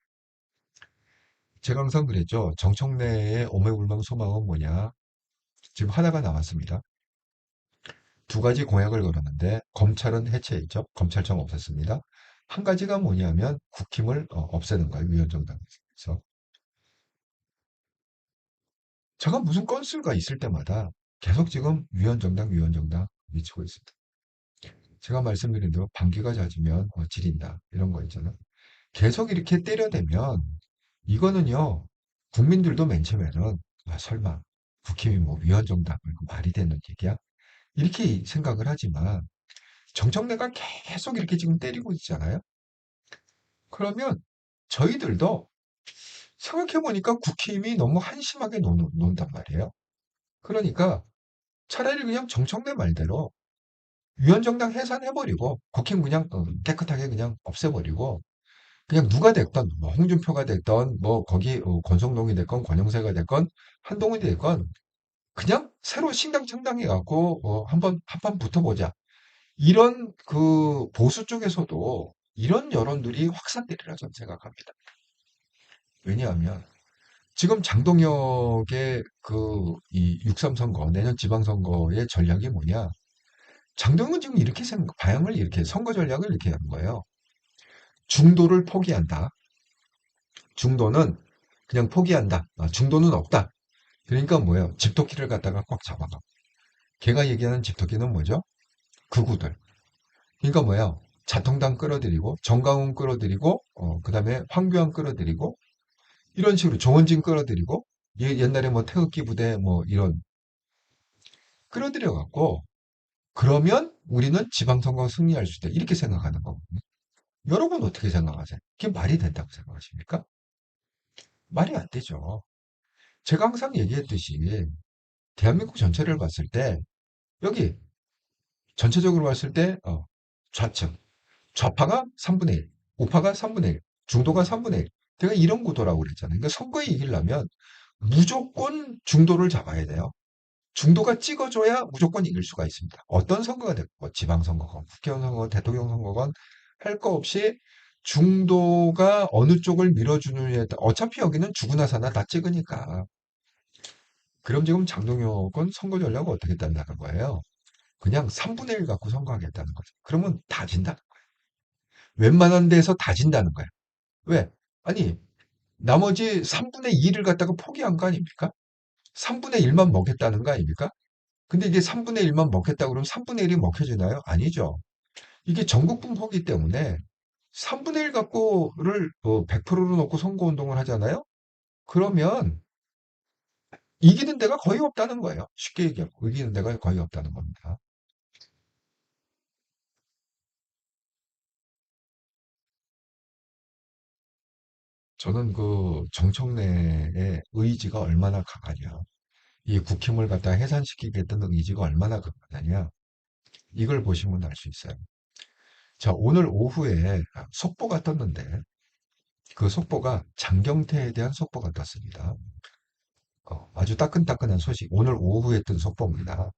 제가 항상 그랬죠. 정청래의 오매불망 소망은 뭐냐? 지금 하나가 남았습니다. 두 가지 공약을 걸었는데 검찰은 해체했죠. 검찰청 없앴습니다. 한 가지가 뭐냐면 국힘을 없애는 거예요. 위헌정당에서. 제가 무슨 건수가 있을 때마다 계속 지금 위헌정당 미치고 있습니다. 제가 말씀드린 대로 방귀가 잦으면 지린다. 이런 거 있잖아요. 계속 이렇게 때려대면 이거는요. 국민들도 맨 처음에는 설마 국힘이 뭐 위헌정당 말이 되는 얘기야? 이렇게 생각을 하지만 정청래가 계속 이렇게 지금 때리고 있잖아요. 그러면 저희들도 생각해보니까 국힘이 너무 한심하게 논단 말이에요. 그러니까 차라리 그냥 정청래 말대로 위헌정당 해산해버리고 국힘 그냥 깨끗하게 그냥 없애버리고 그냥 누가 됐건 뭐 홍준표가 됐던 뭐 거기 권성동이 됐건 권영세가 됐건 한동훈이 됐건 그냥 새로 신당 창당해갖고 한판 붙어보자. 이런 그 보수 쪽에서도 이런 여론들이 확산되리라 저는 생각합니다. 왜냐하면 지금 장동혁의 이 6.3 선거, 내년 지방선거의 전략이 뭐냐? 장동혁은 지금 이렇게 방향을 이렇게 선거 전략을 이렇게 하는 거예요. 중도를 포기한다. 중도는 그냥 포기한다. 중도는 없다. 그러니까 뭐예요? 집토끼를 갖다가 꽉 잡아가. 걔가 얘기하는 집토끼는 뭐죠? 극우들. 그러니까 뭐예요? 자통당 끌어들이고 정강훈 끌어들이고 그다음에 황교안 끌어들이고 이런 식으로 조원진 끌어들이고 옛날에 뭐 태극기 부대 뭐 이런 끌어들여 갖고 그러면 우리는 지방선거 승리할 수 있다. 이렇게 생각하는 거거든요. 여러분 어떻게 생각하세요? 그게 말이 된다고 생각하십니까? 말이 안 되죠. 제가 항상 얘기했듯이 대한민국 전체를 봤을 때 여기 전체적으로 봤을 때 좌측 좌파가 3분의 1, 우파가 3분의 1, 중도가 3분의 1. 제가 이런 구도라고 그랬잖아요. 그러니까 선거에 이기려면 무조건 중도를 잡아야 돼요. 중도가 찍어줘야 무조건 이길 수가 있습니다. 어떤 선거가 됐고 뭐 지방선거건 국회의원 선거, 대통령 선거건 할 거 없이 중도가 어느 쪽을 밀어주느냐에 따라 어차피 여기는 죽으나 사나 다 찍으니까. 그럼 지금 장동혁은 선거 전략을 어떻게 딴다는 거예요? 그냥 3분의 1 갖고 선거하겠다는 거죠. 그러면 다 진다는 거예요. 웬만한 데서 다 진다는 거예요. 왜? 아니, 나머지 3분의 2를 갖다가 포기한 거 아닙니까? 3분의 1만 먹겠다는 거 아닙니까? 근데 이게 3분의 1만 먹겠다 그러면 3분의 1이 먹혀지나요? 아니죠. 이게 전국 분포기 때문에 3분의 1 갖고를 100%로 놓고 선거운동을 하잖아요? 그러면 이기는 데가 거의 없다는 거예요. 쉽게 얘기하고 이기는 데가 거의 없다는 겁니다. 저는 그 정청래의 의지가 얼마나 강하냐, 이 국힘을 갖다 해산시키겠다는 의지가 얼마나 강하냐, 이걸 보시면 알 수 있어요. 자, 오늘 오후에 속보가 떴는데 그 속보가 장경태에 대한 속보가 떴습니다. 아주 따끈따끈한 소식. 오늘 오후에 뜬 속보입니다.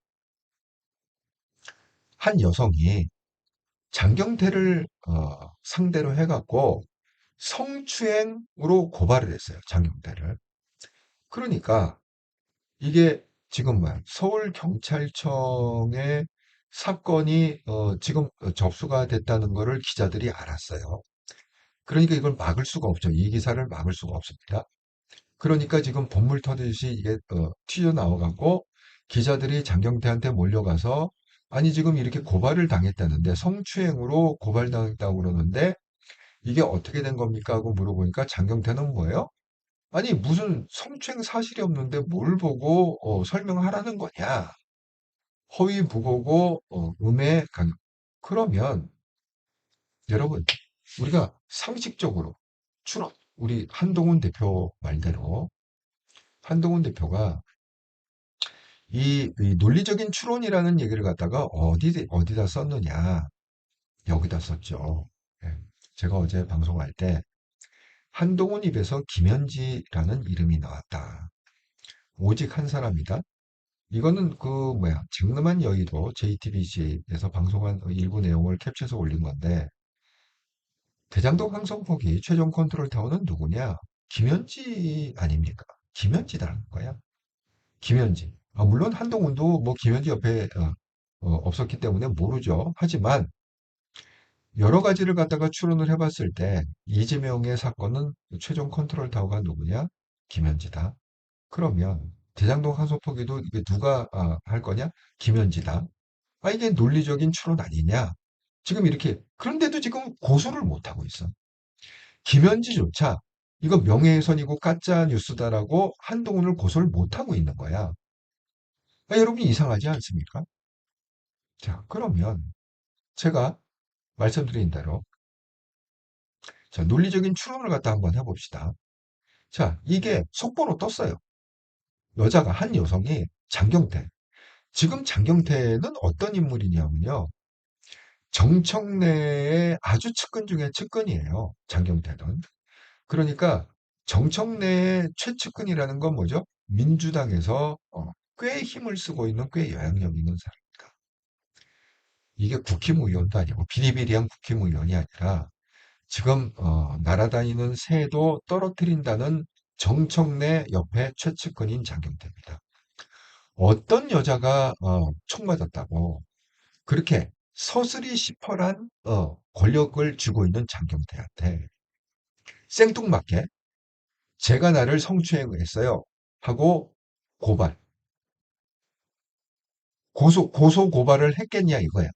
한 여성이 장경태를 상대로 해갖고 성추행으로 고발을 했어요. 장경태를. 그러니까 이게 지금 뭐야? 서울경찰청에 사건이 지금 접수가 됐다는 거를 기자들이 알았어요. 그러니까 이걸 막을 수가 없죠. 이 기사를 막을 수가 없습니다. 그러니까 지금 본물 터듯이 이게 튀어나와갖고 기자들이 장경태한테 몰려가서 아니 지금 이렇게 고발을 당했다는데 성추행으로 고발당했다고 그러는데 이게 어떻게 된 겁니까? 하고 물어보니까 장경태는 뭐예요? 아니 무슨 성추행 사실이 없는데 뭘 보고 설명하라는 거냐? 허위 무고고 음해 강요. 그러면 여러분 우리가 상식적으로 추론 우리 한동훈 대표 말대로 한동훈 대표가 이 논리적인 추론이라는 얘기를 갖다가 어디다 썼느냐? 여기다 썼죠. 예. 제가 어제 방송할 때 한동훈 입에서 김현지라는 이름이 나왔다. 오직 한 사람이다. 이거는 그 뭐야 장름한 여의도 JTBC에서 방송한 일부 내용을 캡처해서 올린 건데 대장동 항성포기 최종 컨트롤 타워는 누구냐? 김현지 아닙니까? 김현지라는 거야. 김현지. 물론 한동훈도 뭐 김현지 옆에 없었기 때문에 모르죠. 하지만 여러 가지를 갖다가 추론을 해봤을 때 이재명의 사건은 최종 컨트롤 타워가 누구냐? 김현지다. 그러면 대장동 한소포기도 이게 누가 할 거냐? 김현지다. 이게 논리적인 추론 아니냐? 지금 이렇게 그런데도 지금 고소를 못 하고 있어. 김현지조차 이거 명예훼손이고 가짜 뉴스다라고 한동훈을 고소를 못 하고 있는 거야. 여러분 이상하지 않습니까? 자, 그러면 제가 말씀드린 대로 자, 논리적인 추론을 갖다 한번 해봅시다. 자, 이게 속보로 떴어요. 여자가 한 여성이 장경태. 지금 장경태는 어떤 인물이냐면요. 정청래의 아주 측근 중에 측근이에요. 장경태는. 그러니까 정청래의 최측근이라는 건 뭐죠? 민주당에서 꽤 힘을 쓰고 있는 꽤 영향력 있는 사람입니다. 이게 국힘의원도 아니고 비리비리한 국힘의원이 아니라 지금 날아다니는 새도 떨어뜨린다는 정청래 옆에 최측근인 장경태입니다. 어떤 여자가 총 맞았다고 그렇게 서슬이 시퍼란 권력을 쥐고 있는 장경태한테 생뚱맞게 제가 나를 성추행했어요 하고 고발, 고소 고발을 했겠냐 이거야.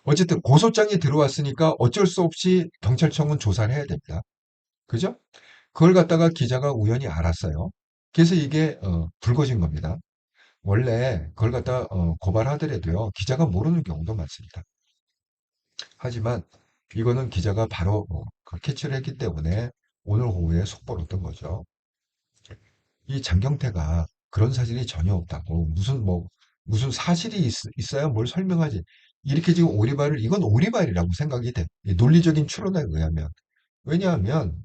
어쨌든 고소장이 들어왔으니까 어쩔 수 없이 경찰청은 조사를 해야 됩니다. 그죠? 그걸 갖다가 기자가 우연히 알았어요. 그래서 이게 불거진 겁니다. 원래 그걸 갖다 고발하더라도요 기자가 모르는 경우도 많습니다. 하지만 이거는 기자가 바로 그걸 캐치를 했기 때문에 오늘 오후에 속보로 뜬 거죠. 이 장경태가 그런 사실이 전혀 없다고 무슨 사실이 있어야 뭘 설명하지 이렇게 지금 오리발을 이건 오리발이라고 생각이 돼. 이 논리적인 추론에 의하면 왜냐하면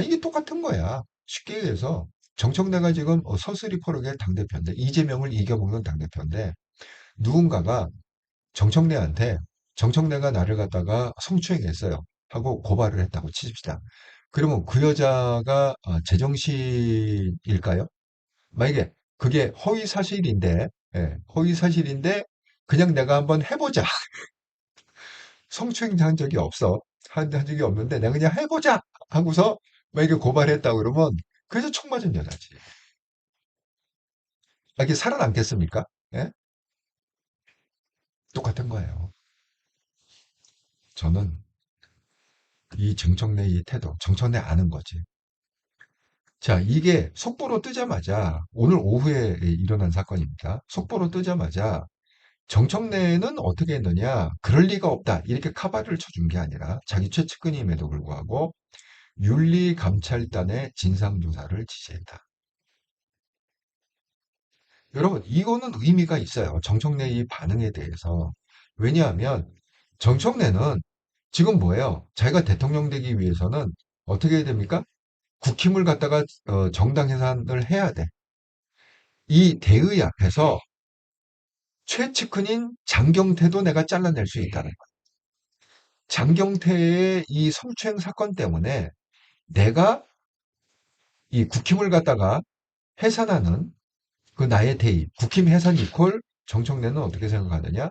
이게 똑같은 거야. 쉽게 얘기해서 정청래가 지금 서슬이 포르게 당대표인데 이재명을 이겨먹는 당대표인데 누군가가 정청래한테 정청래가 나를 갖다가 성추행했어요 하고 고발을 했다고 치십시다. 그러면 그 여자가 제정신일까요? 만약에 그게 허위 사실인데, 허위 사실인데 그냥 내가 한번 해보자. 성추행한 적이 없어. 한 적이 없는데 내가 그냥 해보자 하고서 만약에 고발했다 그러면 그래서 총 맞은 여자지. 아, 이게 살아남겠습니까? 예? 똑같은 거예요. 저는 이 정청래 이 태도, 정청래 아는 거지. 자, 이게 속보로 뜨자마자 오늘 오후에 일어난 사건입니다. 속보로 뜨자마자 정청래는 어떻게 했느냐? 그럴 리가 없다. 이렇게 카바를 쳐준 게 아니라 자기 최측근임에도 불구하고 윤리감찰단의 진상조사를 지시했다. 여러분, 이거는 의미가 있어요. 정청래의 이 반응에 대해서. 왜냐하면 정청래는 지금 뭐예요? 자기가 대통령 되기 위해서는 어떻게 해야 됩니까? 국힘을 갖다가 정당 해산을 해야 돼. 이 대의 앞에서 최측근인 장경태도 내가 잘라낼 수 있다는 거야. 장경태의 이 성추행 사건 때문에 내가 이 국힘을 갖다가 해산하는 그 나의 대의, 국힘 해산 이퀄 정청래는 어떻게 생각하느냐?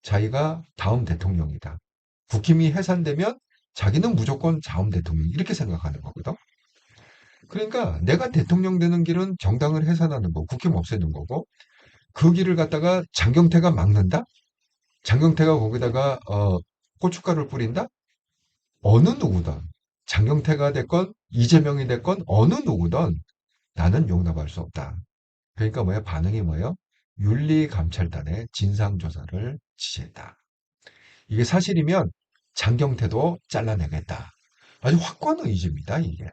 자기가 다음 대통령이다. 국힘이 해산되면 자기는 무조건 다음 대통령 이렇게 생각하는 거거든. 그러니까 내가 대통령 되는 길은 정당을 해산하는 거, 국힘 없애는 거고 그 길을 갖다가 장경태가 막는다? 장경태가 거기다가 고춧가루를 뿌린다? 어느 누구든 장경태가 됐건 이재명이 됐건 어느 누구든 나는 용납할 수 없다. 그러니까 뭐야? 반응이 뭐예요? 윤리감찰단의 진상조사를 지시했다. 이게 사실이면 장경태도 잘라내겠다. 아주 확고한 의지입니다, 이게.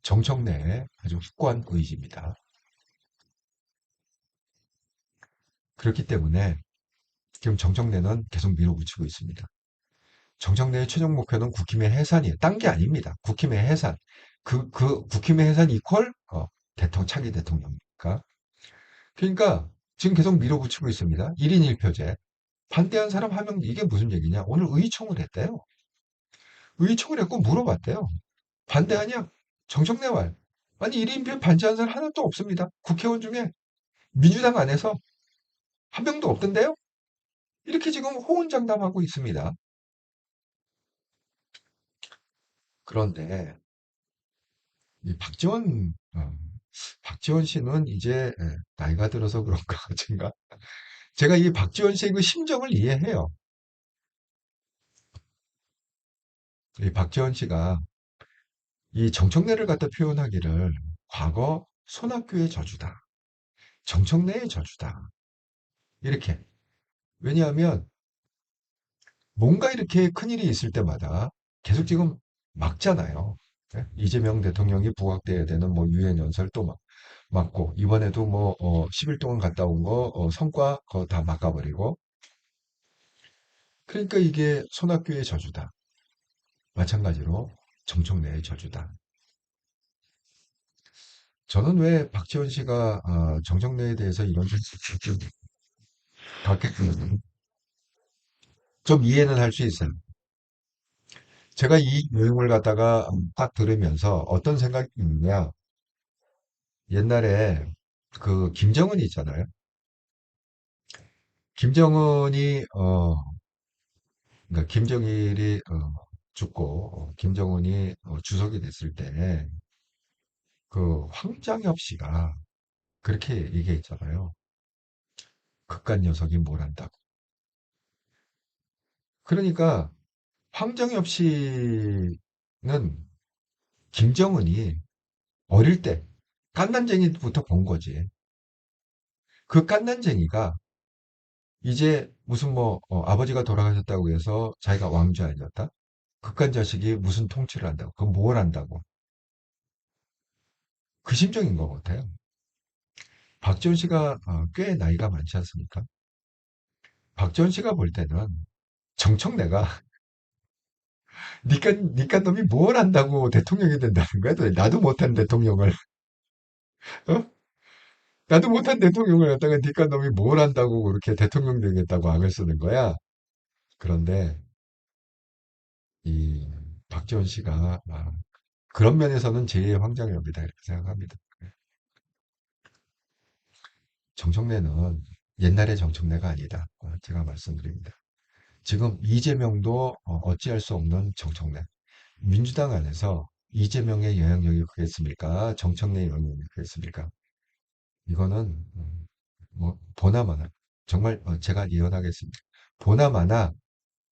정청래의 아주 확고한 의지입니다. 그렇기 때문에 지금 정청래는 계속 밀어붙이고 있습니다. 정청래의 최종 목표는 국힘의 해산이에요. 딴 게 아닙니다. 국힘의 해산. 국힘의 해산 이퀄 차기 대통령이니까. 그러니까 지금 계속 밀어붙이고 있습니다. 1인 1표제. 반대한 사람 한 명, 이게 무슨 얘기냐? 오늘 의총을 했대요. 의총을 했고 물어봤대요. 반대하냐? 정청래 말. 아니, 1인표 반대한 사람 하나도 없습니다. 국회의원 중에 민주당 안에서 한 명도 없던데요? 이렇게 지금 호언장담하고 있습니다. 그런데 이 박지원 씨는 이제 나이가 들어서 그런가 제가 이 박지원 씨의 그 심정을 이해해요. 이 박지원 씨가 이 정청래를 갖다 표현하기를 과거 손학규의 저주다. 정청래의 저주다. 이렇게. 왜냐하면 뭔가 이렇게 큰일이 있을 때마다 계속 지금 막잖아요. 예? 이재명 대통령이 부각돼야 되는 뭐 유엔 연설 또 막고 이번에도 뭐 10일 동안 갔다 온 거 성과 그거 다 막아버리고 그러니까 이게 손학규의 저주다. 마찬가지로 정청래의 저주다. 저는 왜 박지원 씨가 정청래에 대해서 이런 좀 갖게 좀 이해는 할 수 있어요. 제가 이 내용을 갖다가 딱 들으면서 어떤 생각이 드냐. 옛날에 그 김정은 있잖아요. 김정은이 그러니까 김정일이 죽고 김정은이 주석이 됐을 때 그 황장엽 씨가 그렇게 얘기했잖아요. 그깟 녀석이 뭘 한다고. 그러니까 황장엽 씨는 김정은이 어릴 때 깐난쟁이부터 본 거지. 그 깐난쟁이가 이제 무슨 뭐 아버지가 돌아가셨다고 해서 자기가 왕좌 아니었다? 그깟 자식이 무슨 통치를 한다고? 그건 뭘 한다고? 그 심정인 것 같아요. 박지원 씨가 꽤 나이가 많지 않습니까? 박지원 씨가 볼 때는 정청래가 니깐 놈이 뭘 한다고 대통령이 된다는 거야? 나도 못한 대통령을 어? 나도 못한 대통령을 갖다가 니깐 놈이 뭘 한다고 그렇게 대통령 되겠다고 악을 쓰는 거야? 그런데 이 박지원 씨가 그런 면에서는 제2의 황장엽이다 이렇게 생각합니다. 정청래는 옛날의 정청래가 아니다. 제가 말씀드립니다. 지금 이재명도 어찌할 수 없는 정청래. 민주당 안에서 이재명의 영향력이 크겠습니까? 정청래의 영향력이 크겠습니까? 이거는 뭐 보나마나 정말 제가 예언하겠습니다. 보나마나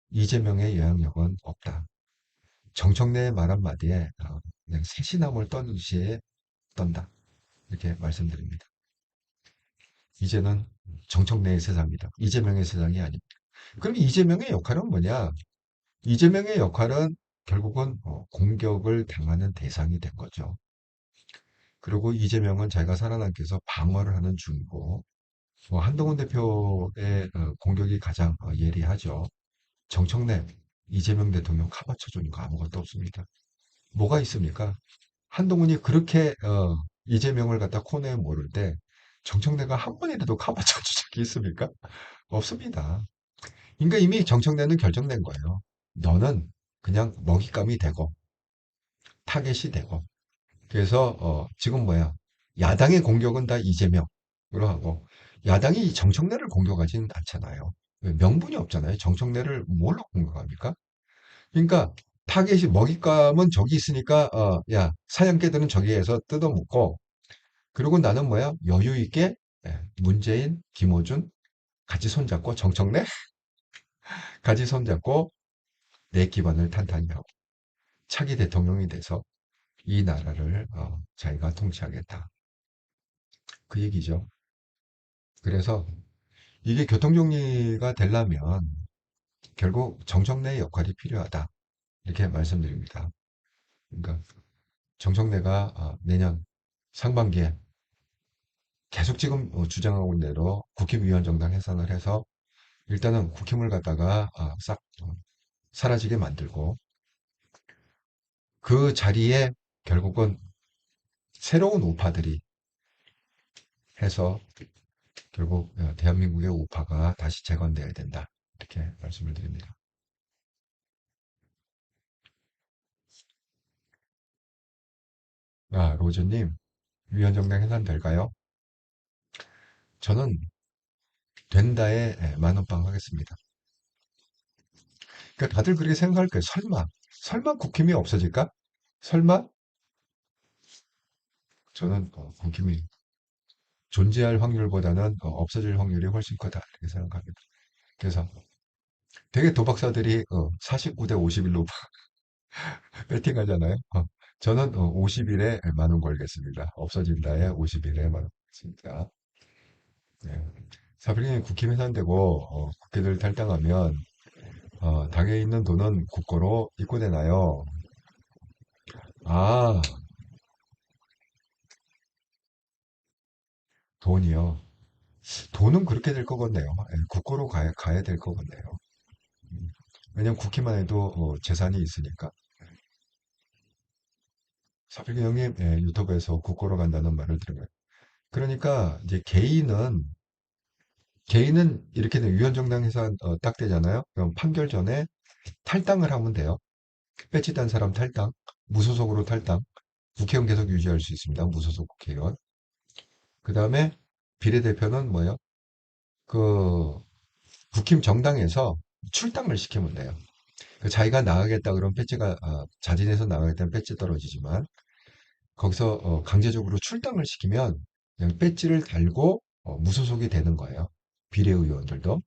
이재명의 영향력은 없다. 정청래의 말 한마디에 그냥 새시나무를 떠듯이 떤다. 이렇게 말씀드립니다. 이제는 정청래의 세상이다. 이재명의 세상이 아닙니다. 그럼 이재명의 역할은 뭐냐? 이재명의 역할은 결국은 공격을 당하는 대상이 된 거죠. 그리고 이재명은 자기가 살아남기 위해서 방어를 하는 중이고, 뭐 한동훈 대표의 공격이 가장 예리하죠. 정청래, 이재명 대통령 카바쳐주는 거 아무것도 없습니다. 뭐가 있습니까? 한동훈이 그렇게 이재명을 갖다 코너에 몰을 때 정청래가 한 번이라도 카바쳐준 적이 있습니까? 없습니다. 그러니까 이미 정청래는 결정된 거예요. 너는 그냥 먹잇감이 되고 타겟이 되고 그래서 지금 뭐야 야당의 공격은 다 이재명으로 하고 야당이 정청래를 공격하진 않잖아요. 왜? 명분이 없잖아요. 정청래를 뭘로 공격합니까? 그러니까 타겟이 먹잇감은 저기 있으니까 야 사냥개들은 저기에서 뜯어먹고 그리고 나는 뭐야 여유 있게 문재인, 김어준 같이 손잡고 정청래 같이 손잡고 내 기반을 탄탄히 하고 차기 대통령이 돼서 이 나라를 자기가 통치하겠다. 그 얘기죠. 그래서 이게 교통정리가 되려면 결국 정청래의 역할이 필요하다. 이렇게 말씀드립니다. 그러니까 정청래가 내년 상반기에 계속 지금 주장하고 있는 대로 국힘위원 정당 해산을 해서 일단은 국힘을 갖다가 싹 사라지게 만들고 그 자리에 결국은 새로운 우파들이 해서 결국 대한민국의 우파가 다시 재건돼야 된다. 이렇게 말씀을 드립니다. 로즈님, 위원정당 해산될까요? 저는 된다에 만원빵 하겠습니다. 그러니까 다들 그렇게 생각할 거예요. 설마 국힘이 없어질까? 설마? 저는 국힘이 존재할 확률보다는 없어질 확률이 훨씬 크다. 이렇게 생각합니다. 그래서 되게 도박사들이 49대 51로 배팅하잖아요. 저는 50일에 만원 걸겠습니다. 없어진다에 50일에 만원 걸겠습니다. 네. 사필리는 국힘 해산되고 국회들 탈당하면 당에 있는 돈은 국고로 입고되나요? 아, 돈이요. 돈은 그렇게 될 거겠네요. 예, 국고로 가야 될 거겠네요. 음. 왜냐면 국힘만 해도 재산이 있으니까. 사필리 형님 유튜브에서 국고로 간다는 말을 들으면. 그러니까 이제 개인은 이렇게 된 위헌정당 해산 딱 되잖아요. 그럼 판결 전에 탈당을 하면 돼요. 배치 단 사람 탈당, 무소속으로 탈당, 국회의원 계속 유지할 수 있습니다. 무소속 국회의원. 그 다음에 비례대표는 뭐예요? 그 국힘 정당에서 출당을 시키면 돼요. 그 자기가 나가겠다 그러면 배지가 자진해서 나가겠다는 배지 떨어지지만 거기서 강제적으로 출당을 시키면 그냥 배지를 달고 무소속이 되는 거예요. 비례의원들도.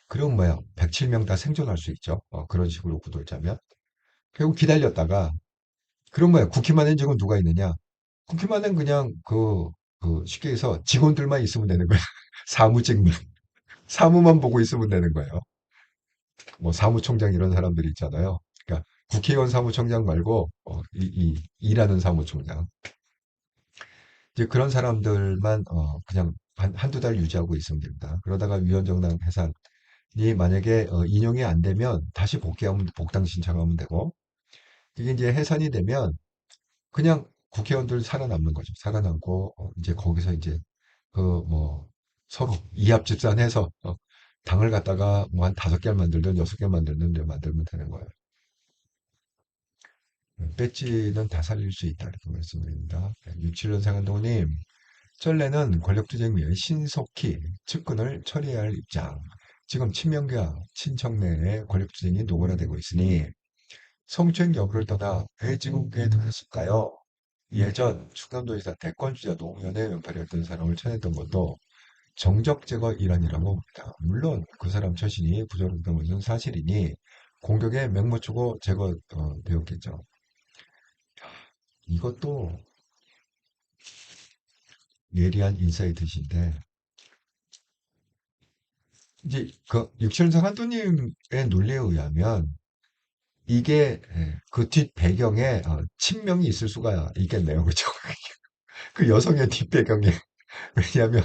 그럼 뭐야? 107명 다 생존할 수 있죠. 그런 식으로 구도를 짜면. 결국 기다렸다가 그런 거야. 국힘안엔 지금 누가 있느냐? 국힘안엔 그냥 쉽게 해서 직원들만 있으면 되는 거야. 사무직만. 사무만 보고 있으면 되는 거예요. 뭐 사무총장 이런 사람들이 있잖아요. 그러니까 국회의원 사무총장 말고 일하는 사무총장. 이제 그런 사람들만 그냥 한두 달 유지하고 있으면 됩니다. 그러다가 위원정당 해산이 만약에 인용이 안 되면 다시 복귀하면 복당 신청하면 되고 이게 이제 해산이 되면 그냥 국회의원들 살아남는 거죠. 살아남고 이제 거기서 이제 그 뭐 서로 이합집산해서 당을 갖다가 뭐 한 5개를 만들든 6개 만들든 이제 만들면 되는 거예요. 배지는 다 살릴 수 있다 이렇게 말씀드립니다. 67년생 한동훈님 전례는 권력투쟁 위에 신속히 측근을 처리해야 할 입장. 지금 친명과 친청 내에 권력투쟁이 노골화되고 있으니 성추행 여부를 떠나 왜 지금 그에 들었을까요? 예전 충남도에서 대권주자 노무현의 왼팔이었던 사람을 쳐냈던 것도 정적 제거 일환이라고 봅니다. 물론 그 사람 처신이 부적절했던 것은 사실이니 공격에 맹목초고 제거되었겠죠. 이것도 예리한 인사이트신데 이제 그 육칠성 한도님의 논리에 의하면 이게 그 뒷 배경에 친명이 있을 수가 있겠네요. 그렇죠? 그 여성의 뒷 배경에 왜냐하면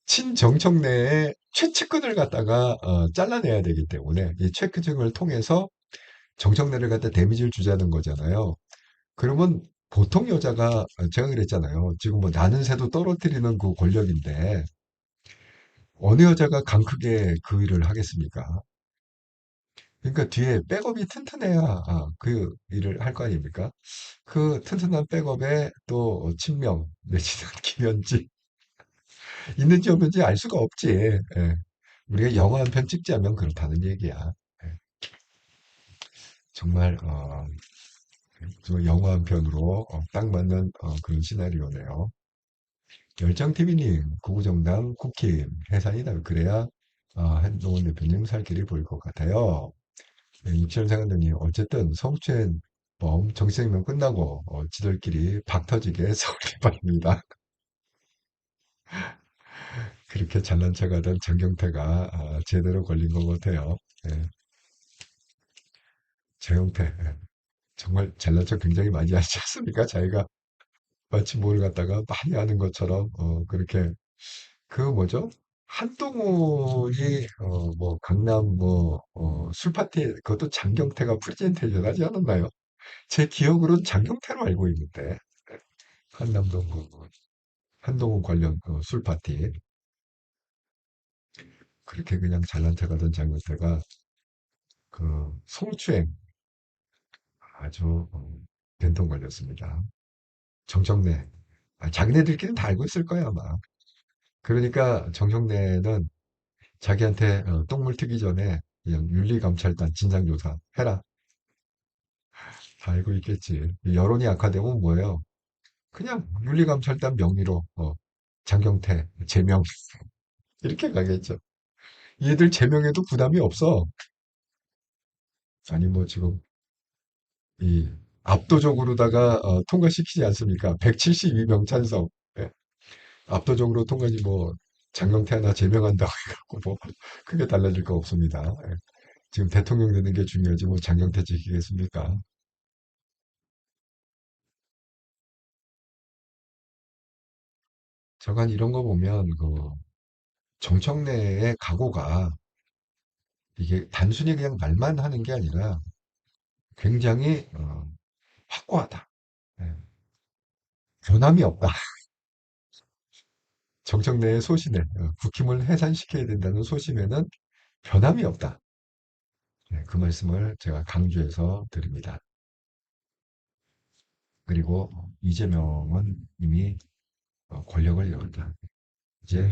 친정청 내에 최측근을 갖다가 잘라내야 되기 때문에 이 최측근을 통해서 정청래를 갖다 데미지를 주자는 거잖아요. 그러면 보통 여자가 제가 그랬잖아요. 지금 뭐 나는 새도 떨어뜨리는 그 권력인데 어느 여자가 강 크게 그 일을 하겠습니까? 그러니까 뒤에 백업이 튼튼해야 그 일을 할 거 아닙니까? 그 튼튼한 백업에 또 친명 내지는 김현지 있는지 없는지 알 수가 없지. 예. 우리가 영화 한 편 찍자면 그렇다는 얘기야. 예. 정말 저 영화 한 편으로 딱 맞는 그런 시나리오네요. 열정TV님, 구구정당 국힘 해산이 나 그래야 한동훈 대표님 살 길이 보일 것 같아요. 네, 육칠생활님 어쨌든 성추행범 정치생명 끝나고 지들끼리 박 터지게 서울이 바랍니다. 그렇게 잘난 척하던 장경태가 제대로 걸린 것 같아요. 예, 장경태 정말 잘난 척 굉장히 많이 하지 않습니까? 자기가 마치 뭘 갖다가 많이 하는 것처럼 그렇게 그 뭐죠? 한동훈이 뭐 강남 뭐 술파티 그것도 장경태가 프레젠테이션 하지 않았나요? 제 기억으로는 장경태로 알고 있는데 한남동 그 한동훈 관련 그 술파티 그렇게 그냥 잘난 척하던 장경태가 그 성추행 아주 된통 걸렸습니다. 정청래 자기네들끼리는 다 알고 있을 거야 아마. 그러니까 정청래는 자기한테 똥물 튀기 전에 그냥 윤리감찰단 진상조사 해라. 다 알고 있겠지. 여론이 악화되면 뭐예요? 그냥 윤리감찰단 명의로 장경태 제명 이렇게 가겠죠. 얘들 제명에도 부담이 없어. 아니 뭐 지금 이 압도적으로다가 통과시키지 않습니까? 172명 찬성. 예. 압도적으로 통과지 뭐 장경태 하나 제명한다고 해갖고 뭐 크게 달라질 거 없습니다. 예. 지금 대통령 되는 게 중요하지 뭐 장경태 지키겠습니까? 저간 이런 거 보면 그 정청래의 각오가 이게 단순히 그냥 말만 하는 게 아니라 굉장히 확고하다. 예. 변함이 없다. 정청래의 소신에 국힘을 해산시켜야 된다는 소신에는 변함이 없다. 그 말씀을 제가 강조해서 드립니다. 그리고 이재명은 이미 권력을 잃었다. 이제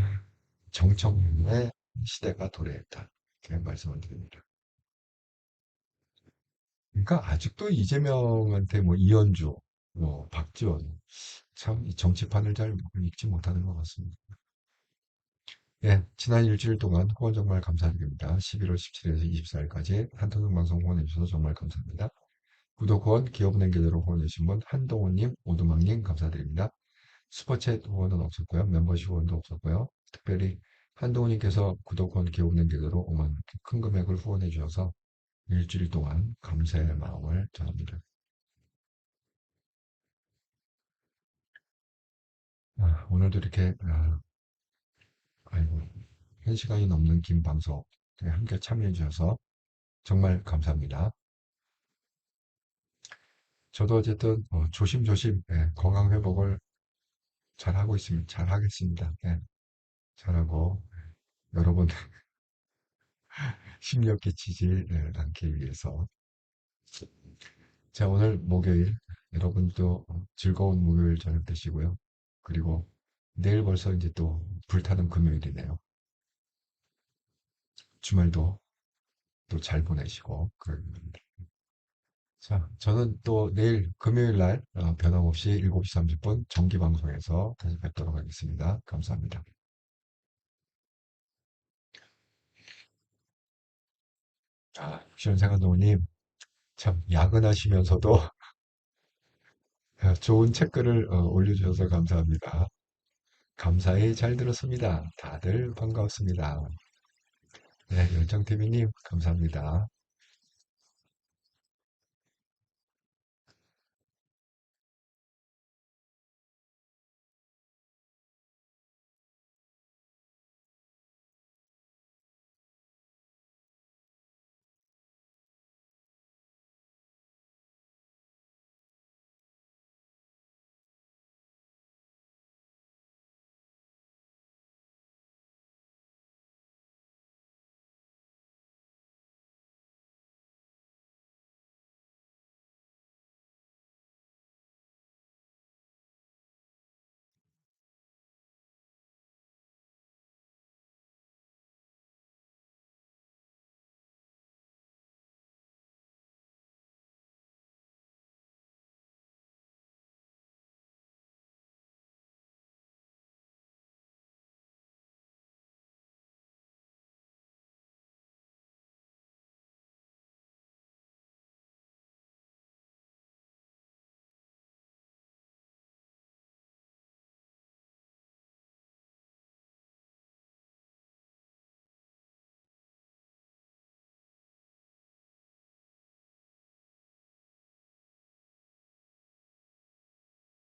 정청래의 시대가 도래했다. 이렇게 말씀을 드립니다. 그러니까 아직도 이재명한테 뭐 이현주, 뭐 박지원 참 이 정치판을 잘 읽지 못하는 것 같습니다. 예, 지난 일주일 동안 후원 정말 감사드립니다. 11월 17일에서 24일까지 한통속 방송 후원해주셔서 정말 감사합니다. 구독 후원, 기업은행 계좌로 후원해주신 분 한동훈님, 오두막님 감사드립니다. 슈퍼챗 후원은 없었고요. 멤버십 후원도 없었고요. 특별히 한동훈님께서 구독 후원, 기업은행 계좌로 5만 큰 금액을 후원해 주셔서 일주일 동안 감사의 마음을 전합니다. 오늘도 이렇게 아이고, 1시간이 넘는 긴 방송 함께 참여해 주셔서 정말 감사합니다. 저도 어쨌든 조심조심 건강 회복을 잘 하고 있습니다. 잘 하겠습니다. 예, 잘하고 여러분 심려 끼치지 않기 위해서 자 오늘 목요일 여러분도 즐거운 목요일 저녁 되시고요. 그리고 내일 벌써 이제 또 불타는 금요일이네요. 주말도 또 잘 보내시고, 자, 저는 또 내일 금요일 날 변함없이 7시 30분 정기 방송에서 다시 뵙도록 하겠습니다. 감사합니다. 시원생활노님, 참 야근하시면서도 좋은 책글을 올려주셔서 감사합니다. 감사히 잘 들었습니다. 다들 반가웠습니다. 네, 열정TV님, 감사합니다.